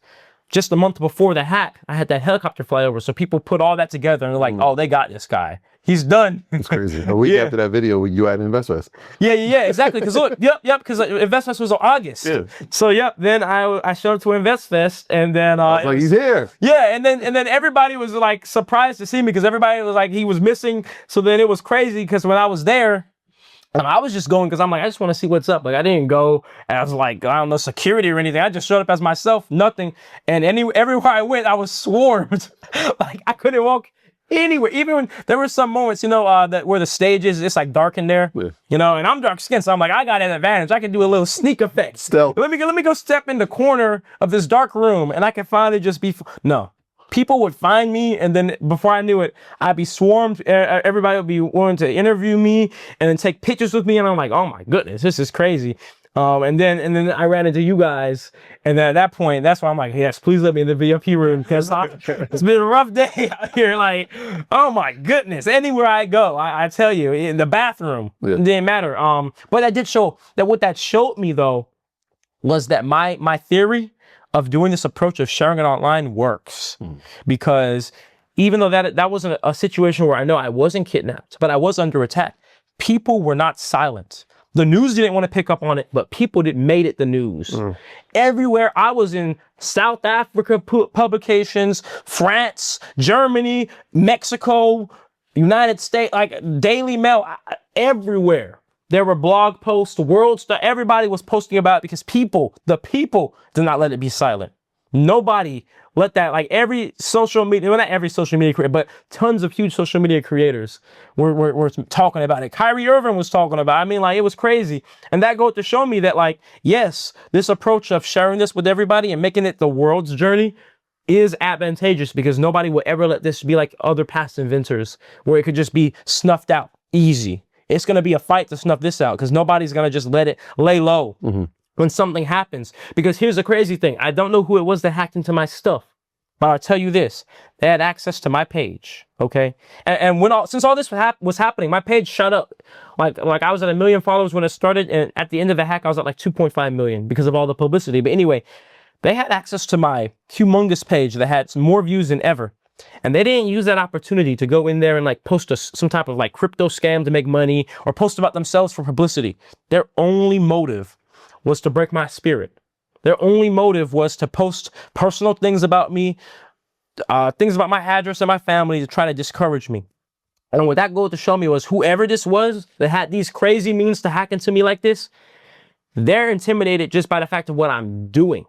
just a month before the hack, I had that helicopter flyover. So people put all that together and they're like, oh, they got this guy. He's done. It's crazy. A week after that video, you had InvestFest. Yeah, exactly. Because look, because InvestFest was in August. Yeah. So then I showed up to InvestFest, and then like he's here. Yeah, and then everybody was like surprised to see me because everybody was like he was missing. So then it was crazy because when I was there, I was just going because I'm like, I just want to see what's up. Like, I didn't go as like, I don't know, security or anything. I just showed up as myself, nothing. And everywhere I went, I was swarmed. Like, I couldn't walk anywhere. Even when there were some moments, you know, that where the stage is, it's like dark in there, you know, and I'm dark skinned. So I'm like, I got an advantage. I can do a little sneak effect. Stealth. Let me go step in the corner of this dark room and I can finally just be, no. People would find me, and then before I knew it, I'd be swarmed. Everybody would be wanting to interview me and then take pictures with me, and I'm like, oh my goodness, this is crazy. And then I ran into you guys, and then at that point, that's why I'm like, yes, please let me in the VIP room because it's been a rough day out here. Like, oh my goodness, anywhere I go, I tell you, in the bathroom, it didn't matter. But that did show that what that showed me though was that my theory of doing this approach of sharing it online works, because even though that wasn't a situation where I know I wasn't kidnapped, but I was under attack, people were not silent. The news didn't want to pick up on it, but people made it the news. Everywhere I was in, South Africa publications, France, Germany, Mexico, United States, like Daily Mail, everywhere. There were blog posts, world stuff. Everybody was posting about it because the people did not let it be silent. Nobody let that, like every social media, well, not every social media creator, but tons of huge social media creators were talking about it. Kyrie Irving was talking about it. I mean, like, it was crazy. And that goes to show me that, like, yes, this approach of sharing this with everybody and making it the world's journey is advantageous, because nobody will ever let this be like other past inventors where it could just be snuffed out easy. It's going to be a fight to snuff this out, because nobody's going to just let it lay low when something happens. Because here's the crazy thing. I don't know who it was that hacked into my stuff, but I'll tell you this. They had access to my page, okay? And since all this was happening, my page shot up. Like I was at 1 million followers when it started, and at the end of the hack, I was at like 2.5 million because of all the publicity. But anyway, they had access to my humongous page that had more views than ever. And they didn't use that opportunity to go in there and like post some type of like crypto scam to make money, or post about themselves for publicity. Their only motive was to break my spirit. Their only motive was to post personal things about me, things about my address and my family, to try to discourage me. And what that goes to show me was, whoever this was that had these crazy means to hack into me like this, they're intimidated just by the fact of what I'm doing.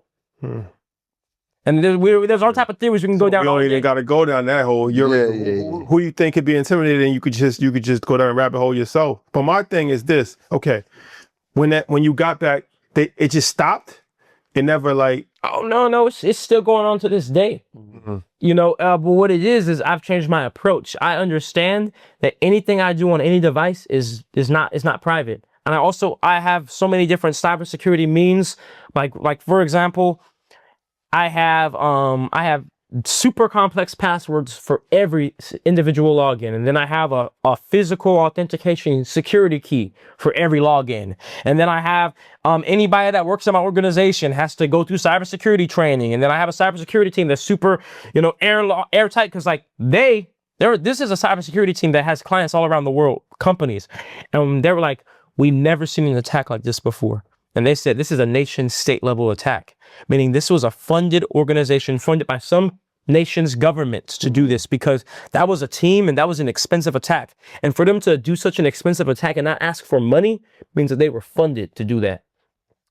And there's all type of theories we can go down. You don't even got to go down that hole. Who you think could be intimidated, and you could just go down a rabbit hole yourself. But my thing is this: okay, when you got back, it just stopped. It never like. Oh no, it's still going on to this day. You know, but what it is I've changed my approach. I understand that anything I do on any device is not private, and I have so many different cybersecurity means. Like for example, I have super complex passwords for every individual login. And then I have a physical authentication security key for every login. And then I have anybody that works in my organization has to go through cybersecurity training. And then I have a cybersecurity team that's super, airtight, because like this is a cybersecurity team that has clients all around the world, companies. And they were like, we've never seen an attack like this before. And they said this is a nation state level attack, meaning this was a funded organization funded by some nation's governments to do this, because that was a team and that was an expensive attack. And for them to do such an expensive attack and not ask for money means that they were funded to do that.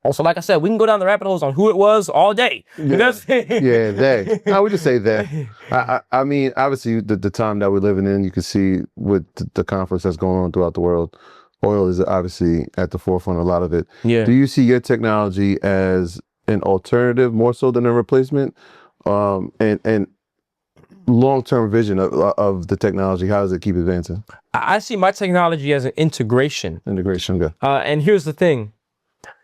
Also, like I said, we can go down the rabbit holes on who it was all day. Yeah, they. I would just say they. I mean, obviously, the time that we're living in, you can see with the conflicts that's going on throughout the world. Oil is obviously at the forefront of a lot of it. Yeah. Do you see your technology as an alternative more so than a replacement? And long-term vision of the technology, how does it keep advancing? I see my technology as an integration. Integration, okay. And here's the thing.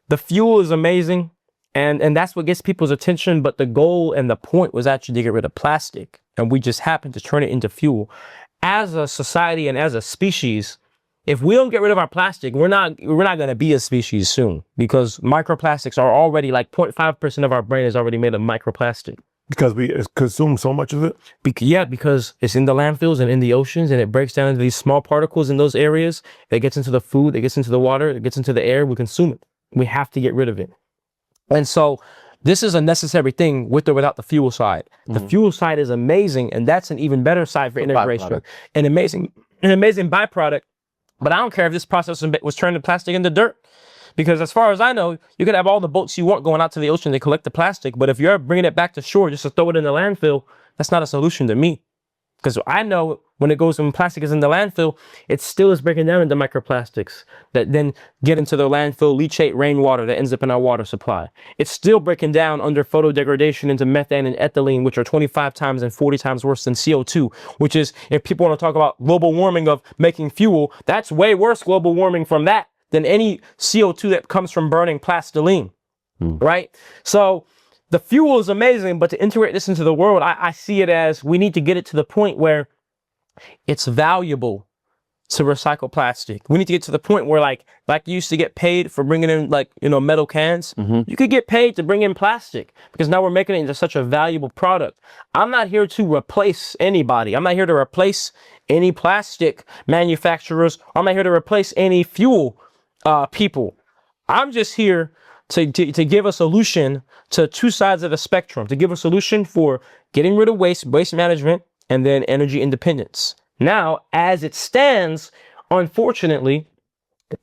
The fuel is amazing, and that's what gets people's attention, but the goal and the point was actually to get rid of plastic, and we just happened to turn it into fuel. As a society and as a species, if we don't get rid of our plastic, we're not going to be a species soon, because microplastics are already like 0.5% of our brain is already made of microplastic. Because we consume so much of it? Because it's in the landfills and in the oceans, and it breaks down into these small particles in those areas. It gets into the food, it gets into the water, it gets into the air, we consume it. We have to get rid of it. And so this is a necessary thing with or without the fuel side. The fuel side is amazing, and that's an even better side for integration. An amazing byproduct. But I don't care if this process was turning plastic into dirt. Because as far as I know, you could have all the boats you want going out to the ocean to collect the plastic. But if you're bringing it back to shore just to throw it in the landfill, that's not a solution to me. Because I know when plastic is in the landfill, it still is breaking down into microplastics that then get into the landfill, leachate rainwater that ends up in our water supply. It's still breaking down under photodegradation into methane and ethylene, which are 25 times and 40 times worse than CO2, which is, if people want to talk about global warming of making fuel, that's way worse global warming from that than any CO2 that comes from burning plastiline, right? So the fuel is amazing, but to integrate this into the world, I see it as we need to get it to the point where it's valuable to recycle plastic. We need to get to the point where like you used to get paid for bringing in like, you know, metal cans. You could get paid to bring in plastic because now we're making it into such a valuable product. I'm not here to replace anybody. I'm not here to replace any plastic manufacturers. I'm not here to replace any fuel people. I'm just here to give a solution to two sides of the spectrum, to give a solution for getting rid of waste management, and then energy independence. Now, as it stands, unfortunately,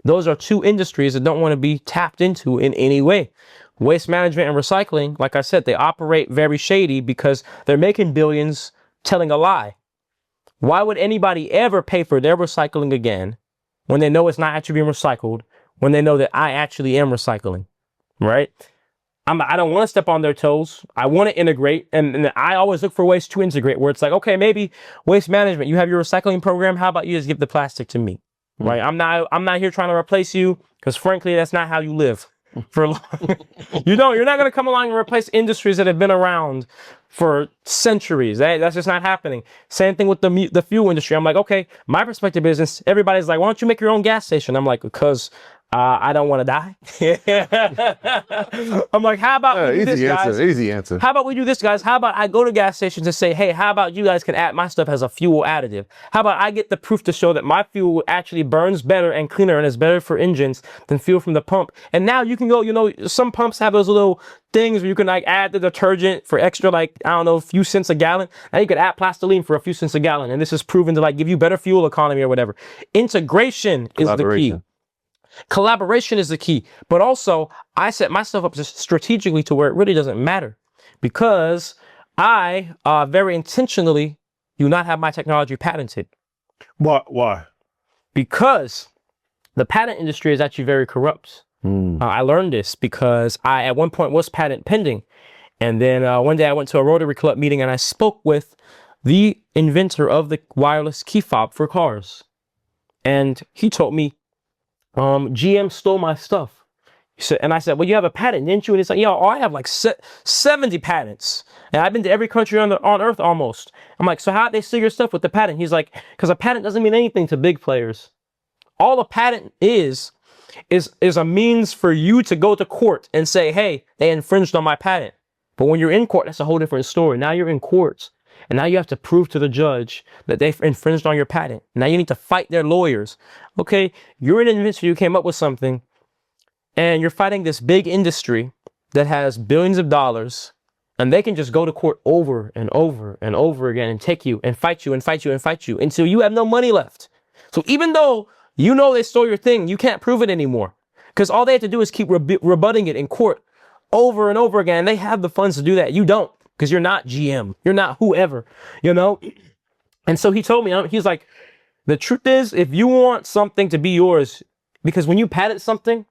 those are two industries that don't want to be tapped into in any way. Waste management and recycling, like I said, they operate very shady because they're making billions telling a lie. Why would anybody ever pay for their recycling again when they know it's not actually being recycled, when they know that I actually am recycling, right? I don't want to step on their toes. I want to integrate. And I always look for ways to integrate where it's like, okay, maybe waste management, you have your recycling program. How about you just give the plastic to me, right? I'm not here trying to replace you because frankly, that's not how you live for long. You're not going to come along and replace industries that have been around for centuries. That's just not happening. Same thing with the fuel industry. I'm like, okay, my perspective is everybody's like, why don't you make your own gas station? I'm like, because I don't want to die. I'm like, how about we do this, guys? Easy answer. How about we do this, guys? How about I go to gas stations and say, hey, how about you guys can add my stuff as a fuel additive? How about I get the proof to show that my fuel actually burns better and cleaner and is better for engines than fuel from the pump? And now you can go, you know, some pumps have those little things where you can like add the detergent for extra, like, I don't know, a few cents a gallon. Now you could add plastoline for a few cents a gallon. And this is proven to like give you better fuel economy or whatever. Integration is the key. Collaboration is the key, but also I set myself up just strategically to where it really doesn't matter because I very intentionally do not have my technology patented. Why? Because the patent industry is actually very corrupt. I learned this because I at one point was patent pending. And then one day I went to a Rotary Club meeting and I spoke with the inventor of the wireless key fob for cars. And he told me, GM stole my stuff. He said, and I said, well, you have a patent, didn't you? And he's like, yo, I have like 70 patents. And I've been to every country on earth almost. I'm like, so how'd they steal your stuff with the patent? He's like, because a patent doesn't mean anything to big players. All a patent is a means for you to go to court and say, hey, they infringed on my patent. But when you're in court, that's a whole different story. Now you're in court. And now you have to prove to the judge that they've infringed on your patent. Now you need to fight their lawyers. Okay, you're an inventor, you came up with something, and you're fighting this big industry that has billions of dollars, and they can just go to court over and over and over again and take you and fight you and fight you and fight you until you have no money left. So even though you know they stole your thing, you can't prove it anymore because all they have to do is keep rebutting it in court over and over again. And they have the funds to do that. You don't. Because you're not GM, you're not whoever, you know? And so he told me, he's like, the truth is, if you want something to be yours, because when you patent something,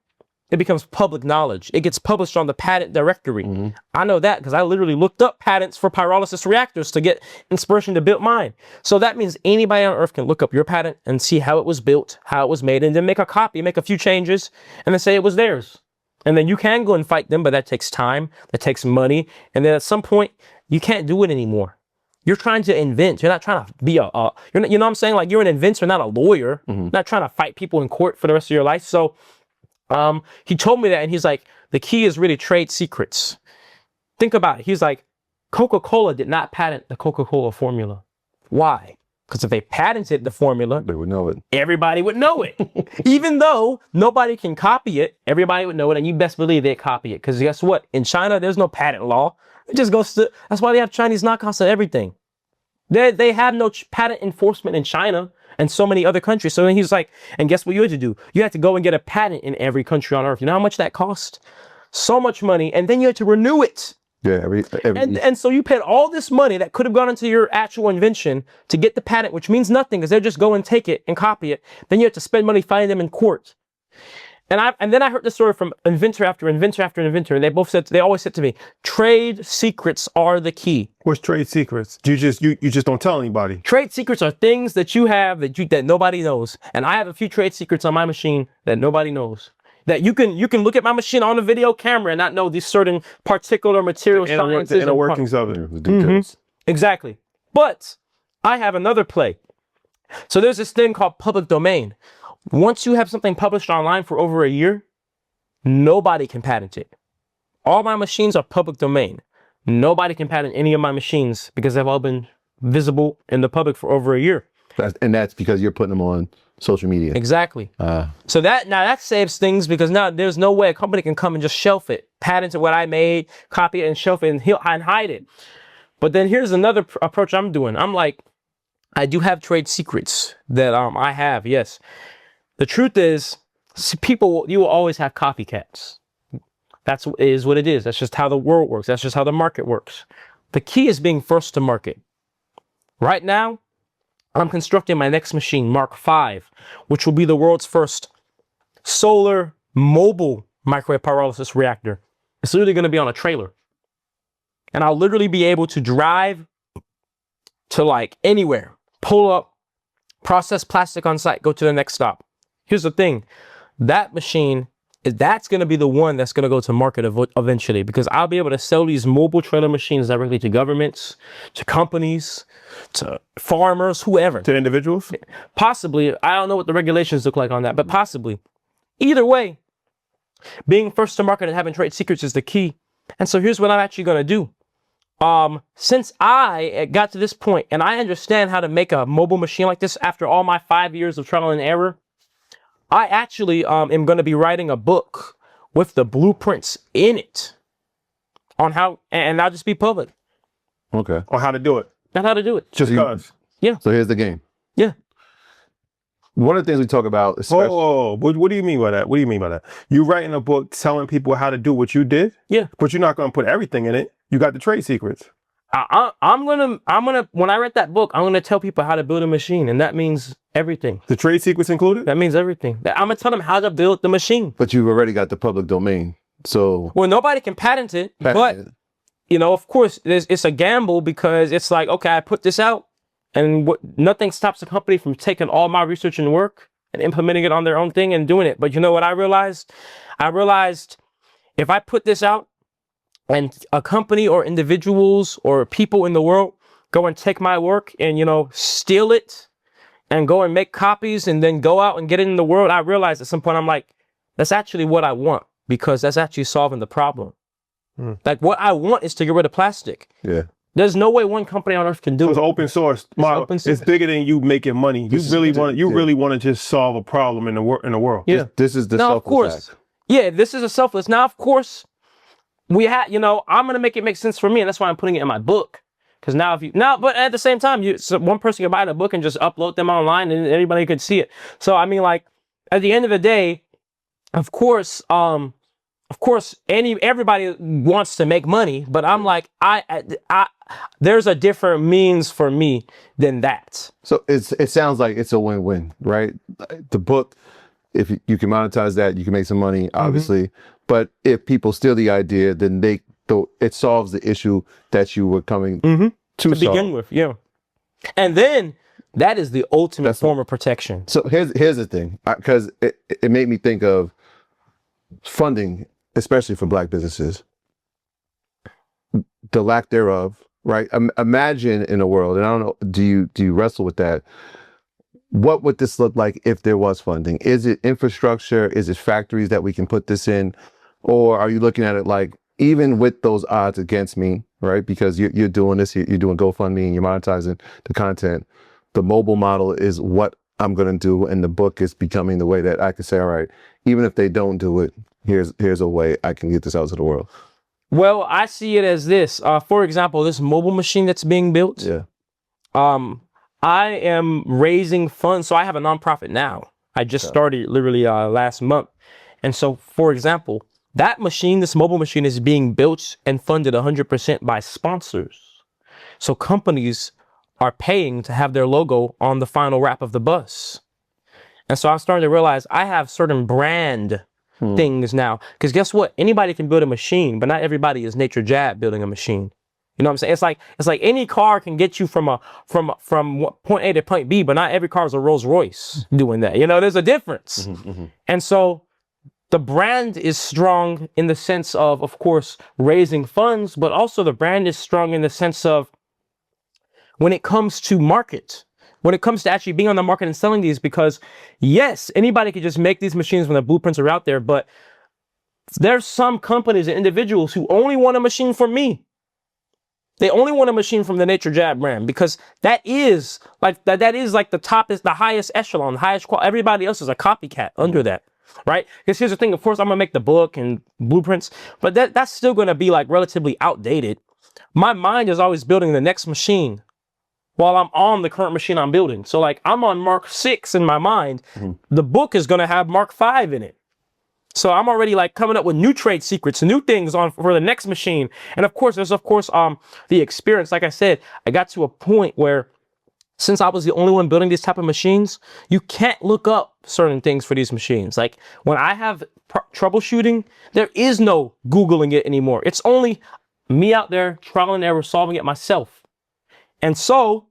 it becomes public knowledge. It gets published on the patent directory. I know that because I literally looked up patents for pyrolysis reactors to get inspiration to build mine. So that means anybody on earth can look up your patent and see how it was built, how it was made, and then make a copy, make a few changes, and then say it was theirs. And then you can go and fight them, but that takes time, that takes money. And then at some point, you can't do it anymore. You're trying to invent. You're not trying to be you know what I'm saying? Like you're an inventor, not a lawyer. Not trying to fight people in court for the rest of your life. So he told me that and he's like, the key is really trade secrets. Think about it. He's like, Coca-Cola did not patent the Coca-Cola formula. Why? Because if they patented the formula, they would know it. Everybody would know it. Even though nobody can copy it, everybody would know it, and you best believe they'd copy it. Because guess what? In China, there's no patent law. It just goes to, that's why they have Chinese knockoffs of everything. They have no patent enforcement in China and so many other countries. So then he's like, and guess what you had to do? You had to go and get a patent in every country on earth. You know how much that cost? So much money. And then you had to renew it. Yeah, and so you paid all this money that could have gone into your actual invention to get the patent, which means nothing because they'll just go and take it and copy it. Then you have to spend money fighting them in court. And then I heard the story from inventor after inventor after inventor, and they always said to me, trade secrets are the key. What's trade secrets? You just don't tell anybody. Trade secrets are things that you have that nobody knows. And I have a few trade secrets on my machine that nobody knows. That you can look at my machine on a video camera and not know these certain particular material sciences. The inner workings of it. Exactly. But I have another play. So there's this thing called public domain. Once you have something published online for over a year, nobody can patent it. All my machines are public domain. Nobody can patent any of my machines because they've all been visible in the public for over a year. And that's because you're putting them on social media. Exactly. So that saves things, because now there's no way a company can come and just shelf it, patent what I made, copy it and shelf it and hide it. But then here's another approach I'm doing. I'm like, I do have trade secrets that I have, yes. The truth is, you will always have copycats. That's is what it is. That's just how the world works. That's just how the market works. The key is being first to market. Right now, I'm constructing my next machine, Mark V, which will be the world's first solar mobile microwave pyrolysis reactor. It's literally going to be on a trailer. And I'll literally be able to drive to like anywhere, pull up, process plastic on site, go to the next stop. Here's the thing. That machine, that's going to be the one that's going to go to market eventually, because I'll be able to sell these mobile trailer machines directly to governments, to companies, to farmers, whoever. To individuals? Possibly. I don't know what the regulations look like on that, but possibly. Either way, being first to market and having trade secrets is the key. And so here's what I'm actually going to do. Since I got to this point and I understand how to make a mobile machine like this after all my 5 years of trial and error, I actually am going to be writing a book with the blueprints in it on how, and I'll just be public. Okay. On how to do it. Not how to do it. Just because. Yeah. So here's the game. Yeah. One of the things we talk about, especially, What do you mean by that? What do you mean by that? You writing a book telling people how to do what you did? Yeah. But you're not going to put everything in it. You got the trade secrets. I'm gonna, when I write that book, I'm gonna tell people how to build a machine, and that means everything. The trade secrets included? That means everything. I'm gonna tell them how to build the machine. but you've already got the public domain. So Well, nobody can patent it, but you know, of course, it's a gamble, because it's like, okay, I put this out, and nothing stops the company from taking all my research and work and implementing it on their own thing and doing it. But you know what I realized? I realized if I put this out, and a company or individuals or people in the world go and take my work and, you know, steal it and go and make copies and then go out and get it in the world, I realized at some point, I'm like, that's actually what I want, because that's actually solving the problem. Like, what I want is to get rid of plastic. yeah, There's no way one company on earth can do It's it. open source. Open source. It's bigger than you making money. You really want to just solve a problem in the world. Yeah. this is the Now, of selfless course. act. Yeah, this is a selfless. Now, of course, we had, you know, I'm going to make it make sense for me. And that's why I'm putting it in my book. Because but at the same time, so one person can buy the book and just upload them online and anybody could see it. So, I mean, like, at the end of the day, of course, everybody wants to make money, but I'm like, there's a different means for me than that. So it sounds like it's a win-win, right? The book, if you can monetize that, you can make some money, obviously. But if people steal the idea, then it solves the issue that you were coming to solve. Begin with, yeah. And then that is the ultimate form of protection. So here's the thing, because it made me think of funding, especially for Black businesses, the lack thereof, right? Imagine in a world, and I don't know, do you wrestle with that? What would this look like if there was funding? Is it infrastructure? Is it factories that we can put this in? Or are you looking at it like, even with those odds against me, right? Because you're doing this, you're doing GoFundMe and you're monetizing the content. The mobile model is what I'm going to do. And the book is becoming the way that I can say, all right, even if they don't do it, here's a way I can get this out to the world. Well, I see it as this. For example, this mobile machine that's being built. Yeah. I am raising funds. So I have a nonprofit now. I just started literally last month. And so, for example, that machine, this mobile machine, is being built and funded 100% by sponsors. So companies are paying to have their logo on the final wrap of the bus. And so I'm starting to realize I have certain brand things now. Because guess what? Anybody can build a machine, but not everybody is Nature Jab building a machine. You know what I'm saying? It's like any car can get you from point A to point B, but not every car is a Rolls Royce doing that. You know, there's a difference. And so the brand is strong in the sense of course, raising funds, but also the brand is strong in the sense of when it comes to market, when it comes to actually being on the market and selling these, because yes, anybody could just make these machines when the blueprints are out there, but there's some companies and individuals who only want a machine from me. They only want a machine from the Nature Jab brand, because that is like the top, is the highest echelon, the highest quality. Everybody else is a copycat under that, right? Because here's the thing, of course, I'm gonna make the book and blueprints, but that's still gonna be like relatively outdated. My mind is always building the next machine while I'm on the current machine I'm building. So like I'm on Mark 6 in my mind. The book is gonna have Mark 5 in it. So I'm already like coming up with new trade secrets, new things on for the next machine. And of course, there's the experience. Like I said, I got to a point where, since I was the only one building these type of machines, you can't look up certain things for these machines. Like when I have troubleshooting, there is no Googling it anymore. It's only me out there trial and error solving it myself. And so,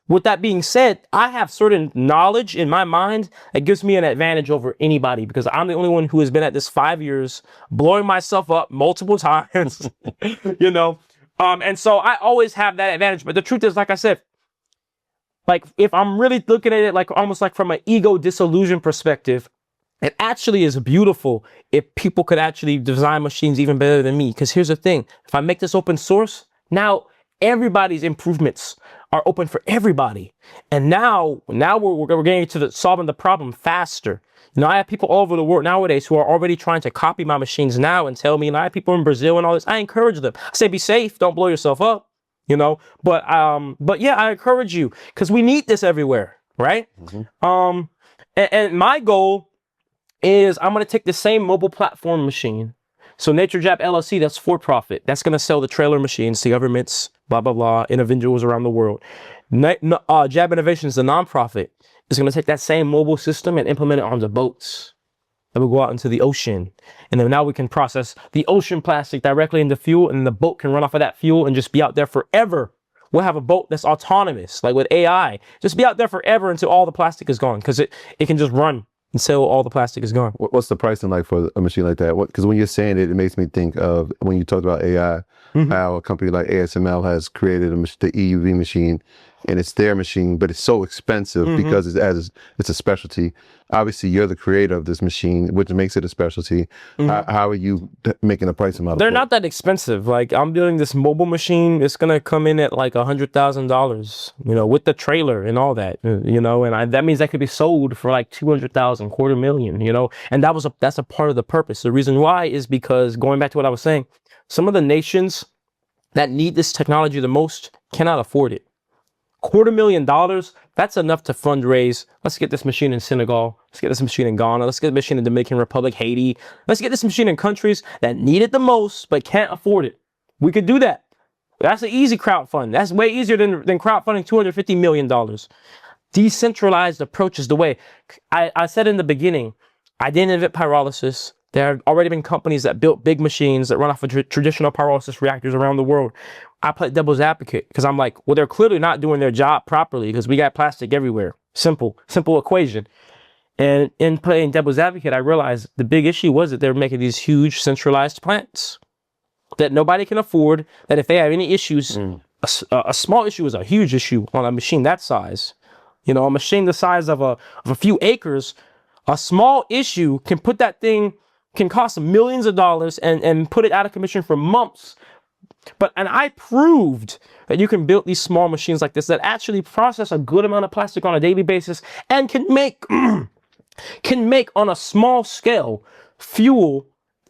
with that being said, I have certain knowledge in my mind that gives me an advantage over anybody, because I'm the only one who has been at this 5 years, blowing myself up multiple times, you know? And so I always have that advantage. But the truth is, like I said, like if I'm really looking at it like almost like from an ego disillusion perspective, it actually is beautiful if people could actually design machines even better than me. Because here's the thing, if I make this open source, now everybody's improvements are open for everybody. And now we're getting to solving the problem faster. You know, I have people all over the world nowadays who are already trying to copy my machines now and tell me, and I have people in Brazil and all this. I encourage them. I say, be safe, don't blow yourself up, you know. But yeah, I encourage you, because we need this everywhere, right? And my goal is I'm gonna take the same mobile platform machine. So Nature Jab LLC, that's for profit. That's going to sell the trailer machines to governments, blah, blah, blah, individuals around the world. Jab Innovations, the nonprofit, is going to take that same mobile system and implement it on the boats that will go out into the ocean. And then now we can process the ocean plastic directly into fuel, and the boat can run off of that fuel and just be out there forever. We'll have a boat that's autonomous, like with AI, just be out there forever until all the plastic is gone, because it can just run until all the plastic is gone. What's the pricing like for a machine like that? Because when you're saying it, it makes me think of when you talked about AI, how a company like ASML has created the EUV machine, and it's their machine, but it's so expensive because it's a specialty. Obviously, you're the creator of this machine, which makes it a specialty. How are you making a pricing model? They're not that expensive. Like I'm building this mobile machine. It's gonna come in at like $100,000, you know, with the trailer and all that, you know, and that means that could be sold for like 200,000, $250,000, you know, and that's a part of the purpose. The reason why is because, going back to what I was saying, some of the nations that need this technology the most cannot afford it. $250,000, that's enough to fundraise. Let's get this machine in Senegal. Let's get this machine in Ghana. Let's get the machine in Dominican Republic, Haiti. Let's get this machine in countries that need it the most, but can't afford it. We could do that. That's an easy crowdfund. That's way easier than crowdfunding $250 million. Decentralized approach is the way. I said in the beginning, I didn't invent pyrolysis. There have already been companies that built big machines that run off of traditional pyrolysis reactors around the world. I play devil's advocate because I'm like, well, they're clearly not doing their job properly because we got plastic everywhere. Simple equation. And in playing devil's advocate, I realized the big issue was that they're making these huge centralized plants that nobody can afford, that if they have any issues, a small issue is a huge issue on a machine that size. You know, a machine the size of a few acres, a small issue can put that thing, can cost millions of dollars and put it out of commission for months. And I proved that you can build these small machines like this that actually process a good amount of plastic on a daily basis and can make on a small scale fuel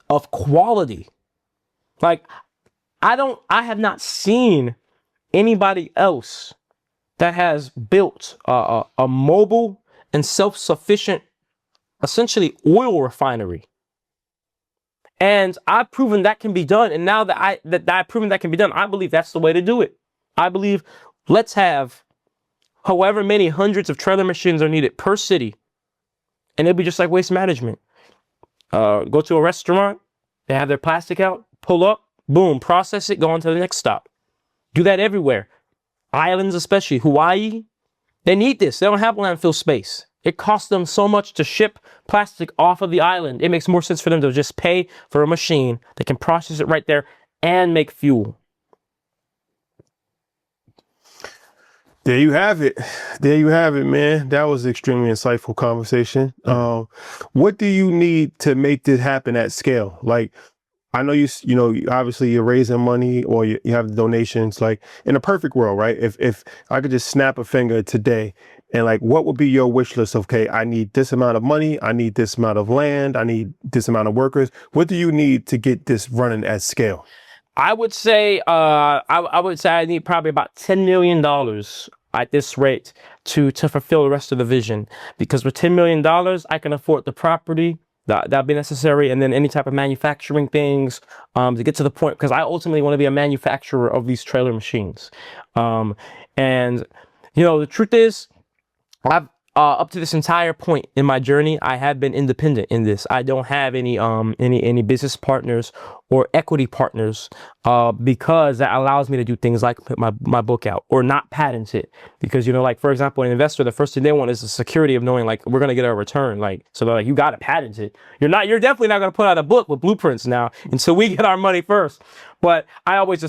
of quality. Like I have not seen anybody else that has built a mobile and self-sufficient, essentially oil refinery. And I've proven that can be done. And now that I've proven that can be done, I believe that's the way to do it. I believe let's have however many hundreds of trailer machines are needed per city. And it'll be just like waste management. Go to a restaurant, they have their plastic out, pull up, boom, process it, go on to the next stop. Do that everywhere. Islands, especially Hawaii, they need this. They don't have landfill space. It costs them so much to ship plastic off of the island. It makes more sense for them to just pay for a machine that can process it right there and make fuel. There you have it. There you have it, man. That was an extremely insightful conversation. What do you need to make this happen at scale? Like, I know you know, obviously you're raising money or you have the donations. Like, in a perfect world, right? If I could just snap a finger today and like, what would be your wish list of, okay, I need this amount of money, I need this amount of land, I need this amount of workers. What do you need to get this running at scale? I would say I would say I need probably about $10 million at this rate to fulfill the rest of the vision. Because with $10 million, I can afford the property that'd be necessary, and then any type of manufacturing things to get to the point. Because I ultimately want to be a manufacturer of these trailer machines. And you know, the truth is, I've up to this entire point in my journey, I have been independent in this. I don't have any business partners or equity partners because that allows me to do things like put my book out or not patent it. Because, you know, like, for example, an investor, the first thing they want is the security of knowing, like, we're going to get a return. Like, so they're like, you got to patent it. You're definitely not going to put out a book with blueprints now until we get our money first. But I always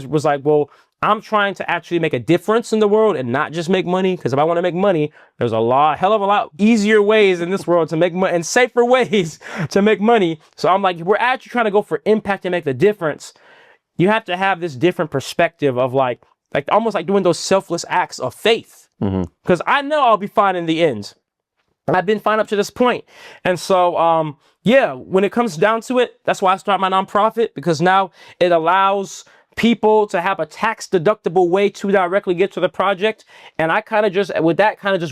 was like, well, I'm trying to actually make a difference in the world and not just make money. Because if I want to make money, there's hell of a lot easier ways in this world to make money and safer ways to make money. So I'm like, if we're actually trying to go for impact and make the difference, you have to have this different perspective of like almost like doing those selfless acts of faith. Because I know I'll be fine in the end. I've been fine up to this point. And so, yeah, when it comes down to it, that's why I started my nonprofit, because now it allows people to have a tax deductible way to directly get to the project. And I kind of just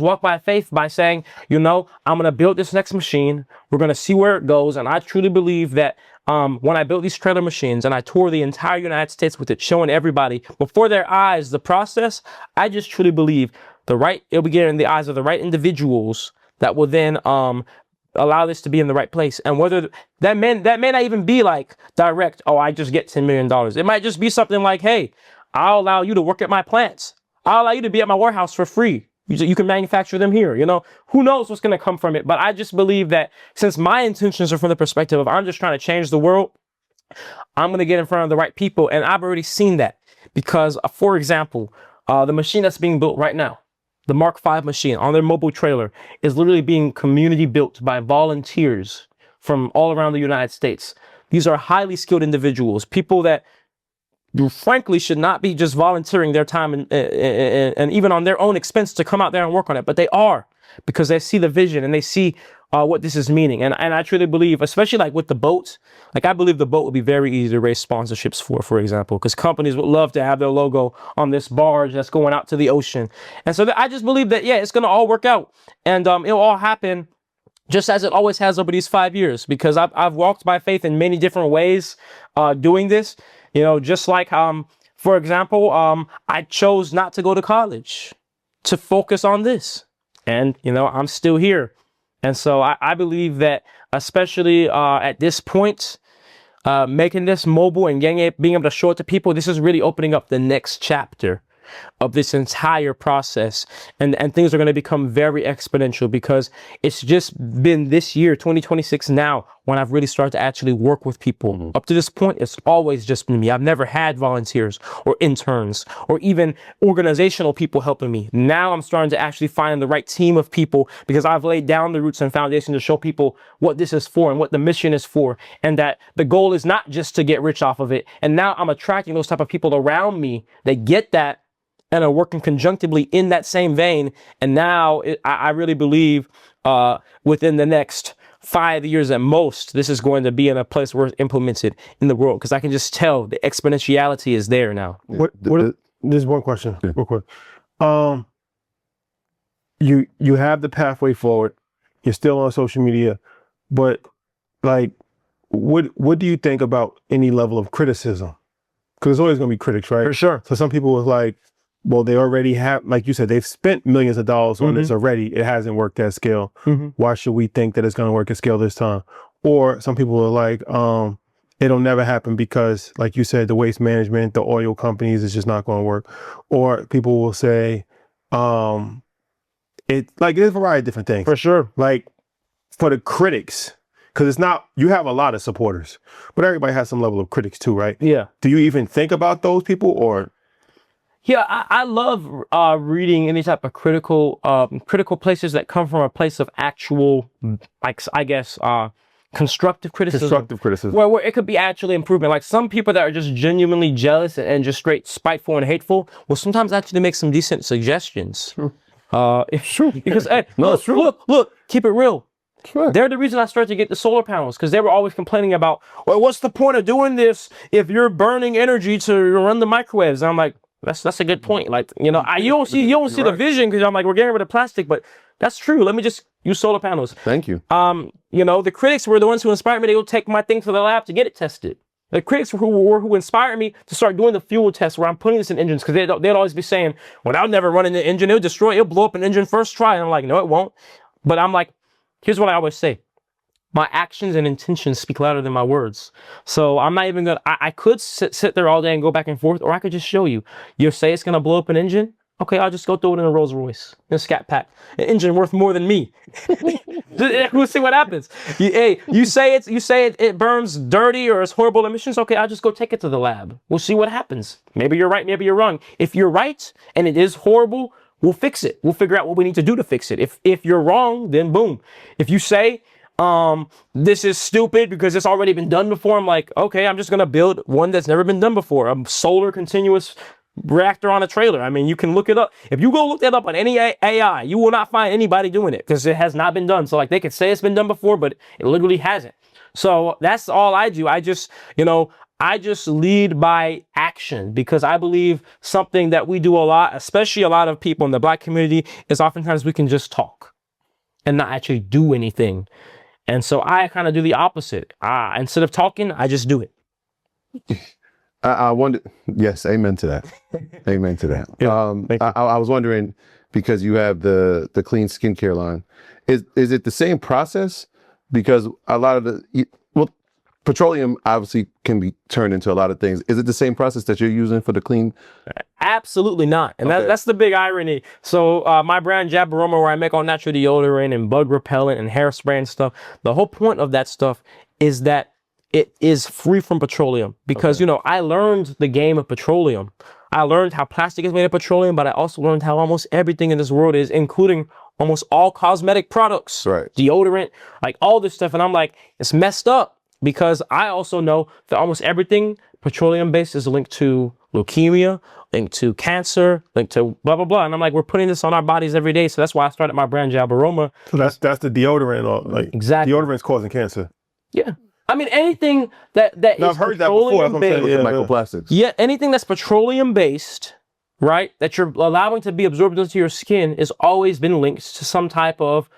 walk by faith by saying, you know, I'm going to build this next machine. We're going to see where it goes. And I truly believe that when I built these trailer machines and I toured the entire United States with it, showing everybody before their eyes the process, I just truly believe it'll be getting in the eyes of the right individuals that will then allow this to be in the right place. And whether that may not even be like direct, oh, I just get $10 million. It might just be something like, hey, I'll allow you to work at my plants. I'll allow you to be at my warehouse for free. You can manufacture them here. You know, who knows what's going to come from it. But I just believe that since my intentions are from the perspective of I'm just trying to change the world, I'm going to get in front of the right people. And I've already seen that because, for example, the machine that's being built right now, the Mark V machine on their mobile trailer, is literally being community built by volunteers from all around the United States. These are highly skilled individuals, people that frankly should not be just volunteering their time and even on their own expense to come out there and work on it. But they are, because they see the vision and they see what this is meaning. And I truly believe, especially like with the boats, like I believe the boat would be very easy to raise sponsorships for example, because companies would love to have their logo on this barge that's going out to the ocean. And so I just believe that, yeah, it's going to all work out, and it'll all happen just as it always has over these 5 years, because I've walked by faith in many different ways doing this, you know, just like, for example, I chose not to go to college to focus on this, and, you know, I'm still here. And so I believe that, especially at this point, making this mobile and being able to show it to people, this is really opening up the next chapter of this entire process. And things are going to become very exponential, because it's just been this year, 2026 now, when I've really started to actually work with people. Up to this point, it's always just been me. I've never had volunteers or interns or even organizational people helping me. Now I'm starting to actually find the right team of people, because I've laid down the roots and foundation to show people what this is for and what the mission is for, and that the goal is not just to get rich off of it. And now I'm attracting those type of people around me that get that and are working conjunctively in that same vein. And now I really believe within the next 5 years at most, this is going to be in a place where it's implemented in the world, because I can just tell the exponentiality is there now. There's one question, real quick. You have the pathway forward. You're still on social media, but like, what do you think about any level of criticism? Because there's always going to be critics, right? For sure. So some people are like, well, they already have, like you said, they've spent millions of dollars on this already. It hasn't worked at scale. Why should we think that it's going to work at scale this time? Or some people are like, it'll never happen because, like you said, the waste management, the oil companies, is just not going to work. Or people will say, there's a variety of different things. For sure. Like, for the critics, because it's not, you have a lot of supporters, but everybody has some level of critics too, right? Yeah. Do you even think about those people, or? Yeah, I love reading any type of critical places that come from a place of actual, like, I guess, constructive criticism. Constructive criticism. Where it could be actually improvement. Like some people that are just genuinely jealous and just straight spiteful and hateful will sometimes actually make some decent suggestions. True. It's true. Because hey, No, it's true. Look, keep it real. Sure. They're the reason I started to get the solar panels, because they were always complaining about, well, what's the point of doing this if you're burning energy to run the microwaves? And I'm like, that's a good point. Like, you know, you don't see the vision, because I'm like, we're getting rid of plastic, but that's true. Let me just use solar panels. Thank you. You know, the critics were the ones who inspired me to go take my thing to the lab to get it tested. The critics who inspired me to start doing the fuel tests where I'm putting this in engines, because they'd always be saying, well, I'll never run in the engine. It'll blow up an engine first try. And I'm like, no, it won't. But I'm like, here's what I always say. My actions and intentions speak louder than my words. So I'm not even gonna, I could sit there all day and go back and forth, or I could just show you. You say it's gonna blow up an engine? Okay, I'll just go throw it in a Rolls Royce, in a Scat Pack. An engine worth more than me. We'll see what happens. You say it burns dirty or it's horrible emissions. Okay, I'll just go take it to the lab. We'll see what happens. Maybe you're right, maybe you're wrong. If you're right and it is horrible, we'll fix it. We'll figure out what we need to do to fix it. If you're wrong, then boom. If you say, this is stupid because it's already been done before, I'm like, okay, I'm just going to build one that's never been done before. A solar continuous reactor on a trailer. I mean, you can look it up. If you go look that up on any AI, you will not find anybody doing it because it has not been done. So like they could say it's been done before, but it literally hasn't. So that's all I do. I just lead by action, because I believe something that we do a lot, especially a lot of people in the Black community, is oftentimes we can just talk and not actually do anything. And so I kind of do the opposite. Instead of talking, I just do it. I wonder. Yes, amen to that. Amen to that. Yeah, I was wondering, because you have the clean skincare line, is it the same process? Because a lot of petroleum obviously can be turned into a lot of things. Is it the same process that you're using for the clean? Absolutely not. And Okay. that's the big irony. So my brand Jab Aroma, where I make all natural deodorant and bug repellent and hairspray and stuff, the whole point of that stuff is that it is free from petroleum, because, you know, I learned the game of petroleum. I learned how plastic is made of petroleum, but I also learned how almost everything in this world is, including almost all cosmetic products, Right. deodorant, like all this stuff. And I'm like, it's messed up, because I also know that almost everything petroleum based is linked to leukemia, linked to cancer, linked to blah, blah, blah. And I'm like, we're putting this on our bodies every day. So that's why I started my brand Jab Aroma. So that's the deodorant, or like Exactly. deodorant's causing cancer. Yeah. I mean, anything that No, is I've heard that before. That's what I'm saying. petroleum-based- Yeah, Microplastics. Yeah, anything that's petroleum based, right, that you're allowing to be absorbed into your skin, is always been linked to some type of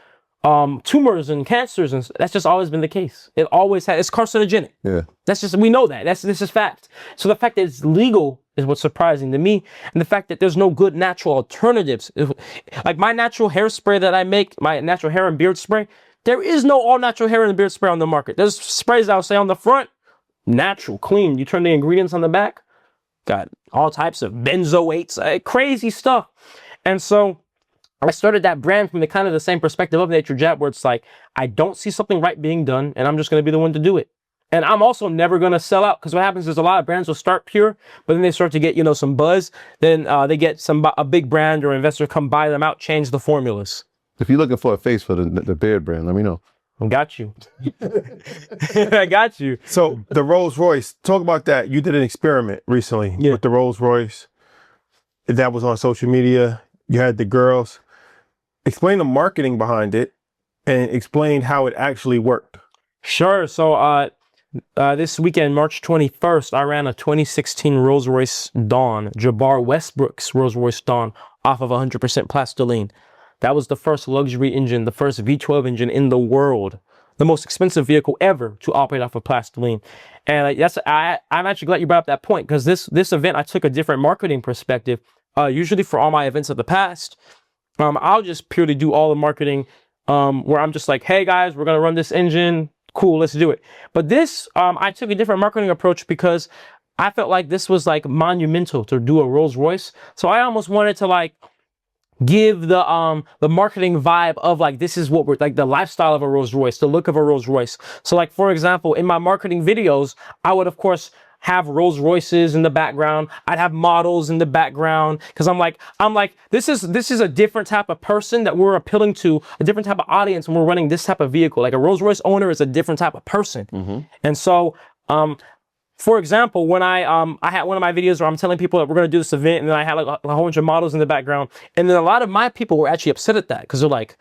tumors and cancers, and that's just always been the case. It always has. It's carcinogenic. Yeah. That's just, we know that. This is fact. So the fact that it's legal is what's surprising to me, and the fact that there's no good natural alternatives. Like my natural hairspray that I make, my natural hair and beard spray, there is no all natural hair and beard spray on the market. There's sprays I'll say on the front, natural, clean. You turn the ingredients on the back, got all types of benzoates, crazy stuff. And so I started that brand from the kind of the same perspective of Nature Jab, where it's like, I don't see something right being done, and I'm just going to be the one to do it. And I'm also never going to sell out, because what happens is a lot of brands will start pure, but then they start to get, you know, some buzz. Then they get a big brand or investor come buy them out, change the formulas. If you're looking for a face for the beard brand, let me know. I got you. I got you. So the Rolls Royce, talk about that. You did an experiment recently with the Rolls Royce. That was on social media. You had the girls. Explain the marketing behind it, and explain how it actually worked. Sure. So this weekend, March 21st, I ran a 2016 Rolls Royce Dawn, Jabbar Westbrook's Rolls Royce Dawn, off of 100% plastoline. That was the first luxury engine, the first V12 engine in the world, the most expensive vehicle ever to operate off of plastoline. And I'm actually glad you brought up that point, because this event, I took a different marketing perspective. Usually for all my events of the past, I'll just purely do all the marketing where I'm just like, hey guys, we're going to run this engine. Cool, let's do it. But this, I took a different marketing approach, because I felt like this was like monumental to do a Rolls Royce. So I almost wanted to like give the marketing vibe of like, this is what we're like, the lifestyle of a Rolls Royce, the look of a Rolls Royce. So like, for example, in my marketing videos, I would of course have Rolls Royces in the background. I'd have models in the background because I'm like, this is a different type of person that we're appealing to, a different type of audience when we're running this type of vehicle. Like a Rolls Royce owner is a different type of person. And so, for example, when I had one of my videos where I'm telling people that we're going to do this event, and then I had like a whole bunch of models in the background, and then a lot of my people were actually upset at that because they're like,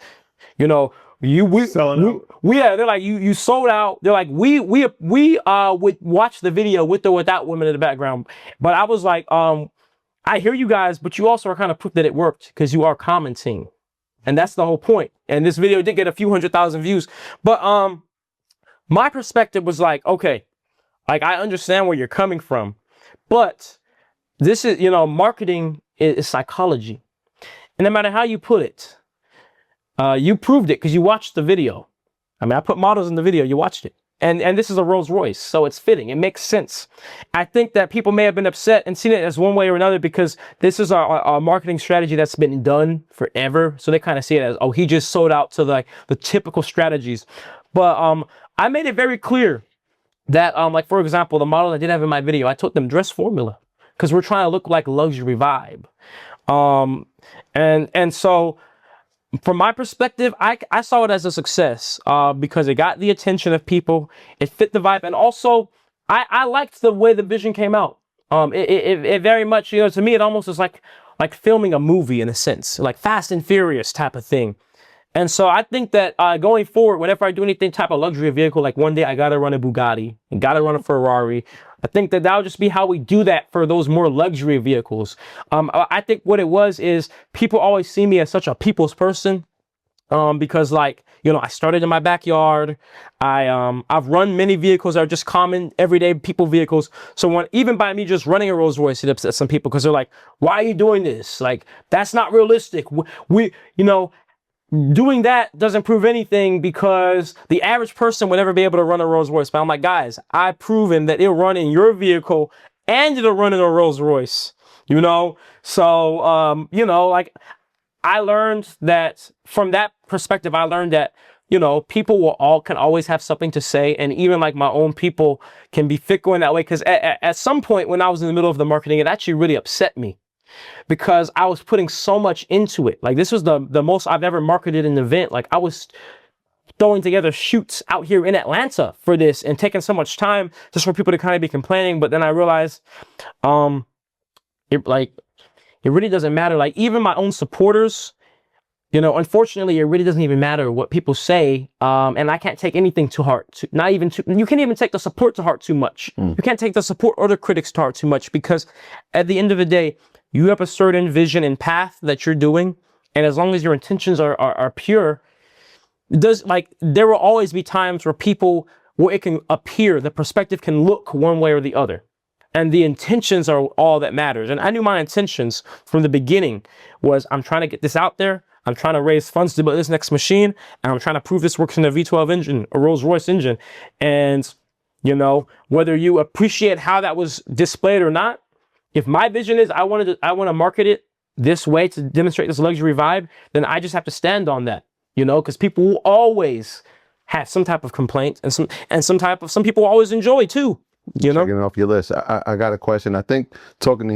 you know, they're like, you sold out. They're like, we would watch the video with or without women in the background. But I was like, I hear you guys, but you also are kind of proof that it worked because you are commenting. And that's the whole point. And this video did get a few 100,000 views. But my perspective was like, okay, like I understand where you're coming from, but this is, marketing is psychology. And no matter how you put it, you proved it because you watched the video. I mean, I put models in the video, you watched it. And this is a Rolls Royce, so it's fitting. It makes sense. I think that people may have been upset and seen it as one way or another because this is a marketing strategy that's been done forever. So they kind of see it as, oh, he just sold out to the typical strategies. But I made it very clear that, like, for example, the model I did have in my video, I told them dress formula because we're trying to look like luxury vibe. And so from my perspective, I saw it as a success because it got the attention of people. It fit the vibe. And also, I liked the way the vision came out. It very much, to me, it almost is like filming a movie in a sense, like Fast and Furious type of thing. And so I think that going forward, whenever I do anything type of luxury vehicle, like one day I got to run a Bugatti and got to run a Ferrari. I think that that'll just be how we do that for those more luxury vehicles. I think what it was is people always see me as such a people's person because, like, I started in my backyard. I've run many vehicles that are just common, everyday people vehicles. So even by me just running a Rolls Royce, it upsets some people because they're like, why are you doing this? Like, that's not realistic. Doing that doesn't prove anything because the average person would never be able to run a Rolls Royce. But I'm like, guys, I've proven that it'll run in your vehicle and it'll run in a Rolls Royce, So, like I learned that from that perspective, I learned that, people can always have something to say. And even like my own people can be fickle in that way. Because at some point when I was in the middle of the marketing, it actually really upset me. Because I was putting so much into it. Like this was the most I've ever marketed an event. Like I was throwing together shoots out here in Atlanta for this and taking so much time just for people to kind of be complaining. But then I realized, it really doesn't matter. Like even my own supporters, unfortunately, it really doesn't even matter what people say. And I can't take anything to heart. You can't even take the support to heart too much. You can't take the support or the critics to heart too much because at the end of the day, you have a certain vision and path that you're doing. And as long as your intentions are pure, there will always be times where it can appear, the perspective can look one way or the other. And the intentions are all that matters. And I knew my intentions from the beginning was I'm trying to get this out there. I'm trying to raise funds to build this next machine. And I'm trying to prove this works in a V12 engine, a Rolls Royce engine. And, whether you appreciate how that was displayed or not, if my vision is I want to market it this way to demonstrate this luxury vibe, then I just have to stand on that, because people will always have some type of complaint and some people always enjoy too, Checking it off your list. I got a question. I think talking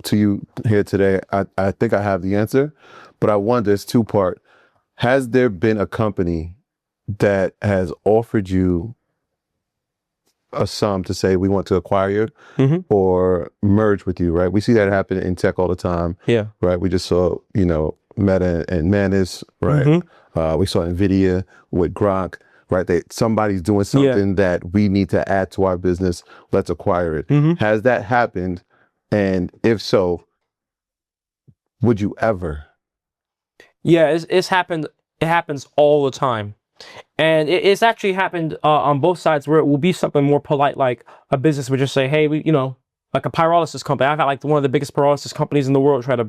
to you here today, I think I have the answer, but I wonder, it's two-part. Has there been a company that has offered you a sum to say we want to acquire you or merge with you, right? We see that happen in tech all the time. Yeah. Right. We just saw, Meta and Manus, right? We saw NVIDIA with Grok, right? Somebody's doing something that we need to add to our business. Let's acquire it. Has that happened? And if so, would you ever? Yeah, it's happened. It happens all the time. And it's actually happened on both sides where it will be something more polite, like a business would just say, hey, like a pyrolysis company. I've had like one of the biggest pyrolysis companies in the world try to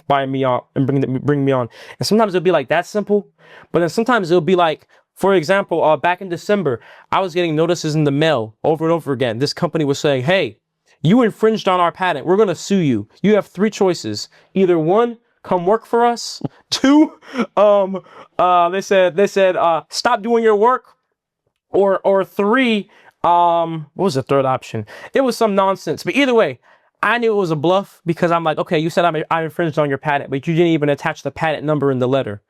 buy me out and bring me on. And sometimes it'll be like that simple, but then sometimes it'll be like, for example, back in December, I was getting notices in the mail over and over again. This company was saying, hey, you infringed on our patent. We're going to sue you. You have three choices. Either one, come work for us. Two, they said, stop doing your work. Or three, What was the third option? It was some nonsense. But either way, I knew it was a bluff because I'm like, okay, you said I infringed on your patent, but you didn't even attach the patent number in the letter.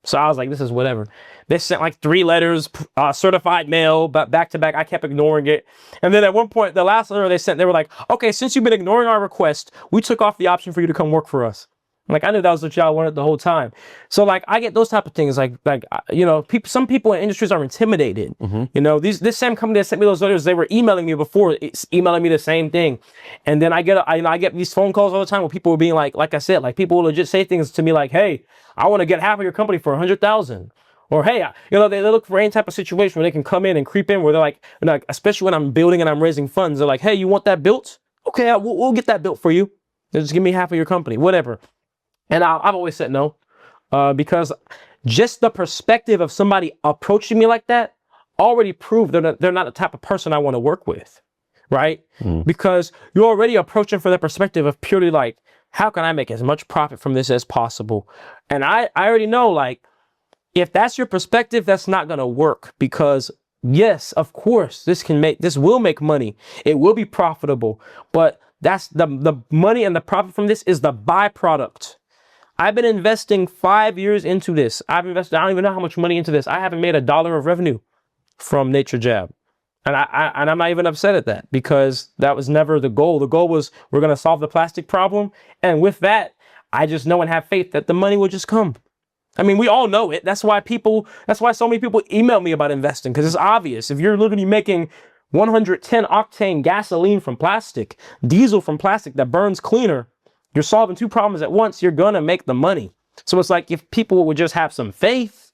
So I was like, this is whatever. They sent like 3 letters, certified mail, but back to back. I kept ignoring it. And then at one point, the last letter they sent, they were like, okay, since you've been ignoring our request, we took off the option for you to come work for us. Like, I knew that was what y'all wanted the whole time. So like, I get those type of things. Like you know, some people in industries are intimidated. You know, this same company that sent me those letters, they were emailing me before, it's emailing me the same thing. And then I get these phone calls all the time where people were being like I said, like people will legit say things to me like, hey, I want to get half of your company for 100,000. Or hey, you know, they look for any type of situation where they can come in and creep in where they're like, especially when I'm building and I'm raising funds, they're like, hey, you want that built? Okay, we'll get that built for you. Just give me half of your company, whatever. And I've always said no, because just the perspective of somebody approaching me like that already proved they're not the type of person I want to work with, right? Because you're already approaching from the perspective of purely like, how can I make as much profit from this as possible? And I already know, like, if that's your perspective, that's not going to work, because yes, of course, this will make money. It will be profitable, but that's the money and the profit from this is the byproduct. I've been investing 5 years into this. I've invested, I don't even know how much money into this. I haven't made $1 of revenue from Nature Jab. And I'm not even upset at that, because that was never the goal. The goal was, we're going to solve the plastic problem. And with that, I just know and have faith that the money will just come. I mean, we all know it. That's why so many people email me about investing, because it's obvious. If you're literally making 110 octane gasoline from plastic, diesel from plastic that burns cleaner, you're solving 2 problems at once, you're going to make the money. So it's like, if people would just have some faith,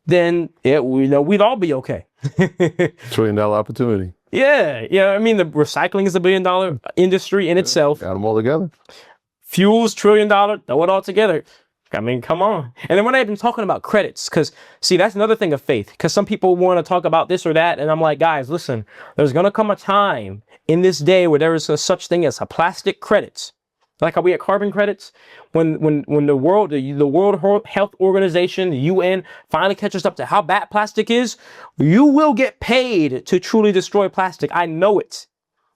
then we'd all be okay. $1 trillion opportunity. Yeah. I mean, the recycling is $1 billion industry in itself. Got them all together. Fuels, $1 trillion, throw it all together. I mean, come on. And then we're not even talking about credits, because see, that's another thing of faith, because some people want to talk about this or that. And I'm like, guys, listen, there's going to come a time in this day where there is a such thing as a plastic credits. Like how we had carbon credits, when the World Health Organization, the UN, finally catches up to how bad plastic is, you will get paid to truly destroy plastic. I know it.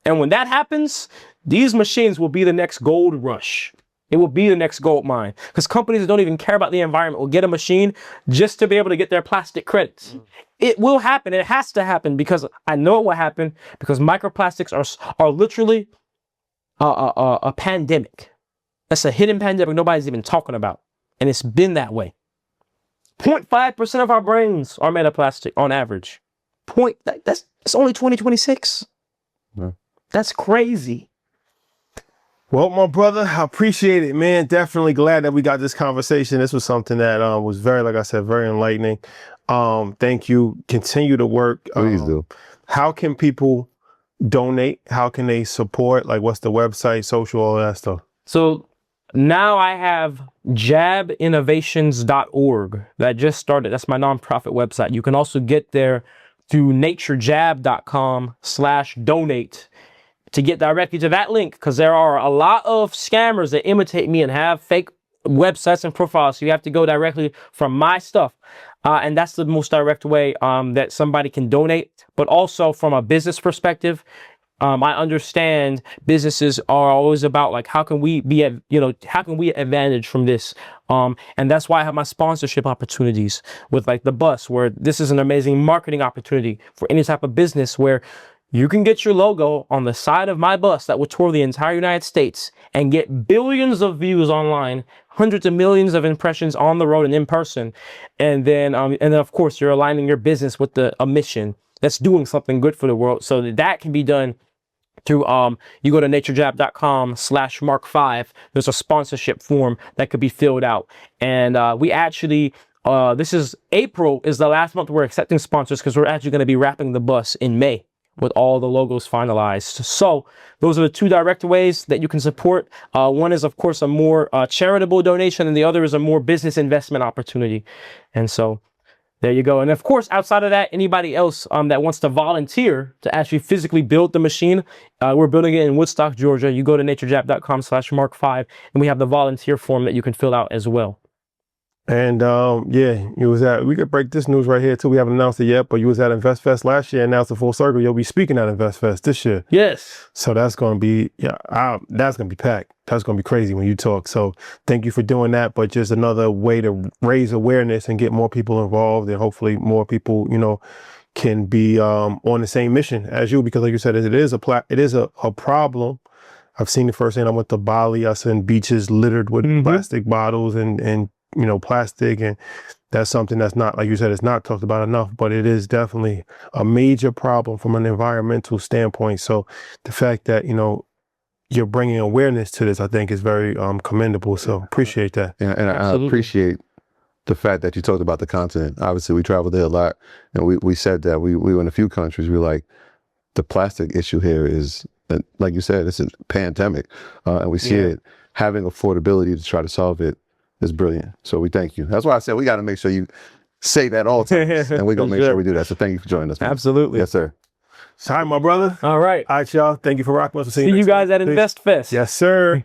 And when that happens, these machines will be the next gold rush. It will be the next gold mine, because companies that don't even care about the environment will get a machine just to be able to get their plastic credits. It will happen. It has to happen, because I know it will happen, because microplastics are literally a pandemic. That's a hidden pandemic nobody's even talking about. And it's been that way. 0.5% of our brains are made of plastic on average. That's only 2026. Yeah. That's crazy. Well, my brother, I appreciate it, man. Definitely glad that we got this conversation. This was something that was very, like I said, very enlightening. Thank you. Continue to work. Please do. How can people donate? How can they support? Like, what's the website, social, all that stuff? So now I have jabinnovations.org that just started. That's my nonprofit website. You can also get there through naturejab.com/donate to get directly to that link, because there are a lot of scammers that imitate me and have fake websites and profiles. So you have to go directly from my stuff. And that's the most direct way that somebody can donate. But also from a business perspective, I understand businesses are always about like, how can we advantage from this? And that's why I have my sponsorship opportunities with like the bus, where this is an amazing marketing opportunity for any type of business, where you can get your logo on the side of my bus that will tour the entire United States and get billions of views online, hundreds of millions of impressions on the road and in person. And then of course, you're aligning your business with a mission that's doing something good for the world. So that can be done through, you go to naturejab.com/Mark5. There's a sponsorship form that could be filled out. And we actually, this is April is the last month we're accepting sponsors, because we're actually going to be wrapping the bus in May with all the logos finalized. So those are the 2 direct ways that you can support. One is, of course, a more charitable donation, and the other is a more business investment opportunity. And so there you go. And of course, outside of that, anybody else that wants to volunteer to actually physically build the machine, we're building it in Woodstock, Georgia. You go to naturejab.com/Mark5, and we have the volunteer form that you can fill out as well. And yeah, you was at, we could break this news right here too. We haven't announced it yet, but you was at InvestFest last year, and now it's a full circle. You'll be speaking at InvestFest this year. Yes. So that's going to be, that's going to be packed. That's going to be crazy when you talk. So thank you for doing that. But just another way to raise awareness and get more people involved, and hopefully more people, you know, can be on the same mission as you, because like you said, it is a problem. I've seen it firsthand. I went to Bali. I seen beaches littered with plastic bottles and you know, plastic, and that's something that's not, like you said, it's not talked about enough, but it is definitely a major problem from an environmental standpoint. So the fact that, you know, you're bringing awareness to this, I think is very commendable. So appreciate that. And I appreciate the fact that you talked about the continent. Obviously, we traveled there a lot, and we said that we were in a few countries. We were like, the plastic issue here is, like you said, it's a pandemic, and we see it. Having affordability to try to solve it is brilliant. So we thank you. That's why I said we got to make sure you say that all the time, and we're going to make sure we do that. So thank you for joining us, man. Absolutely. Yes, sir. Hi, my brother. All right. All right, y'all. Thank you for rocking with us. See you guys at InvestFest. Yes, sir.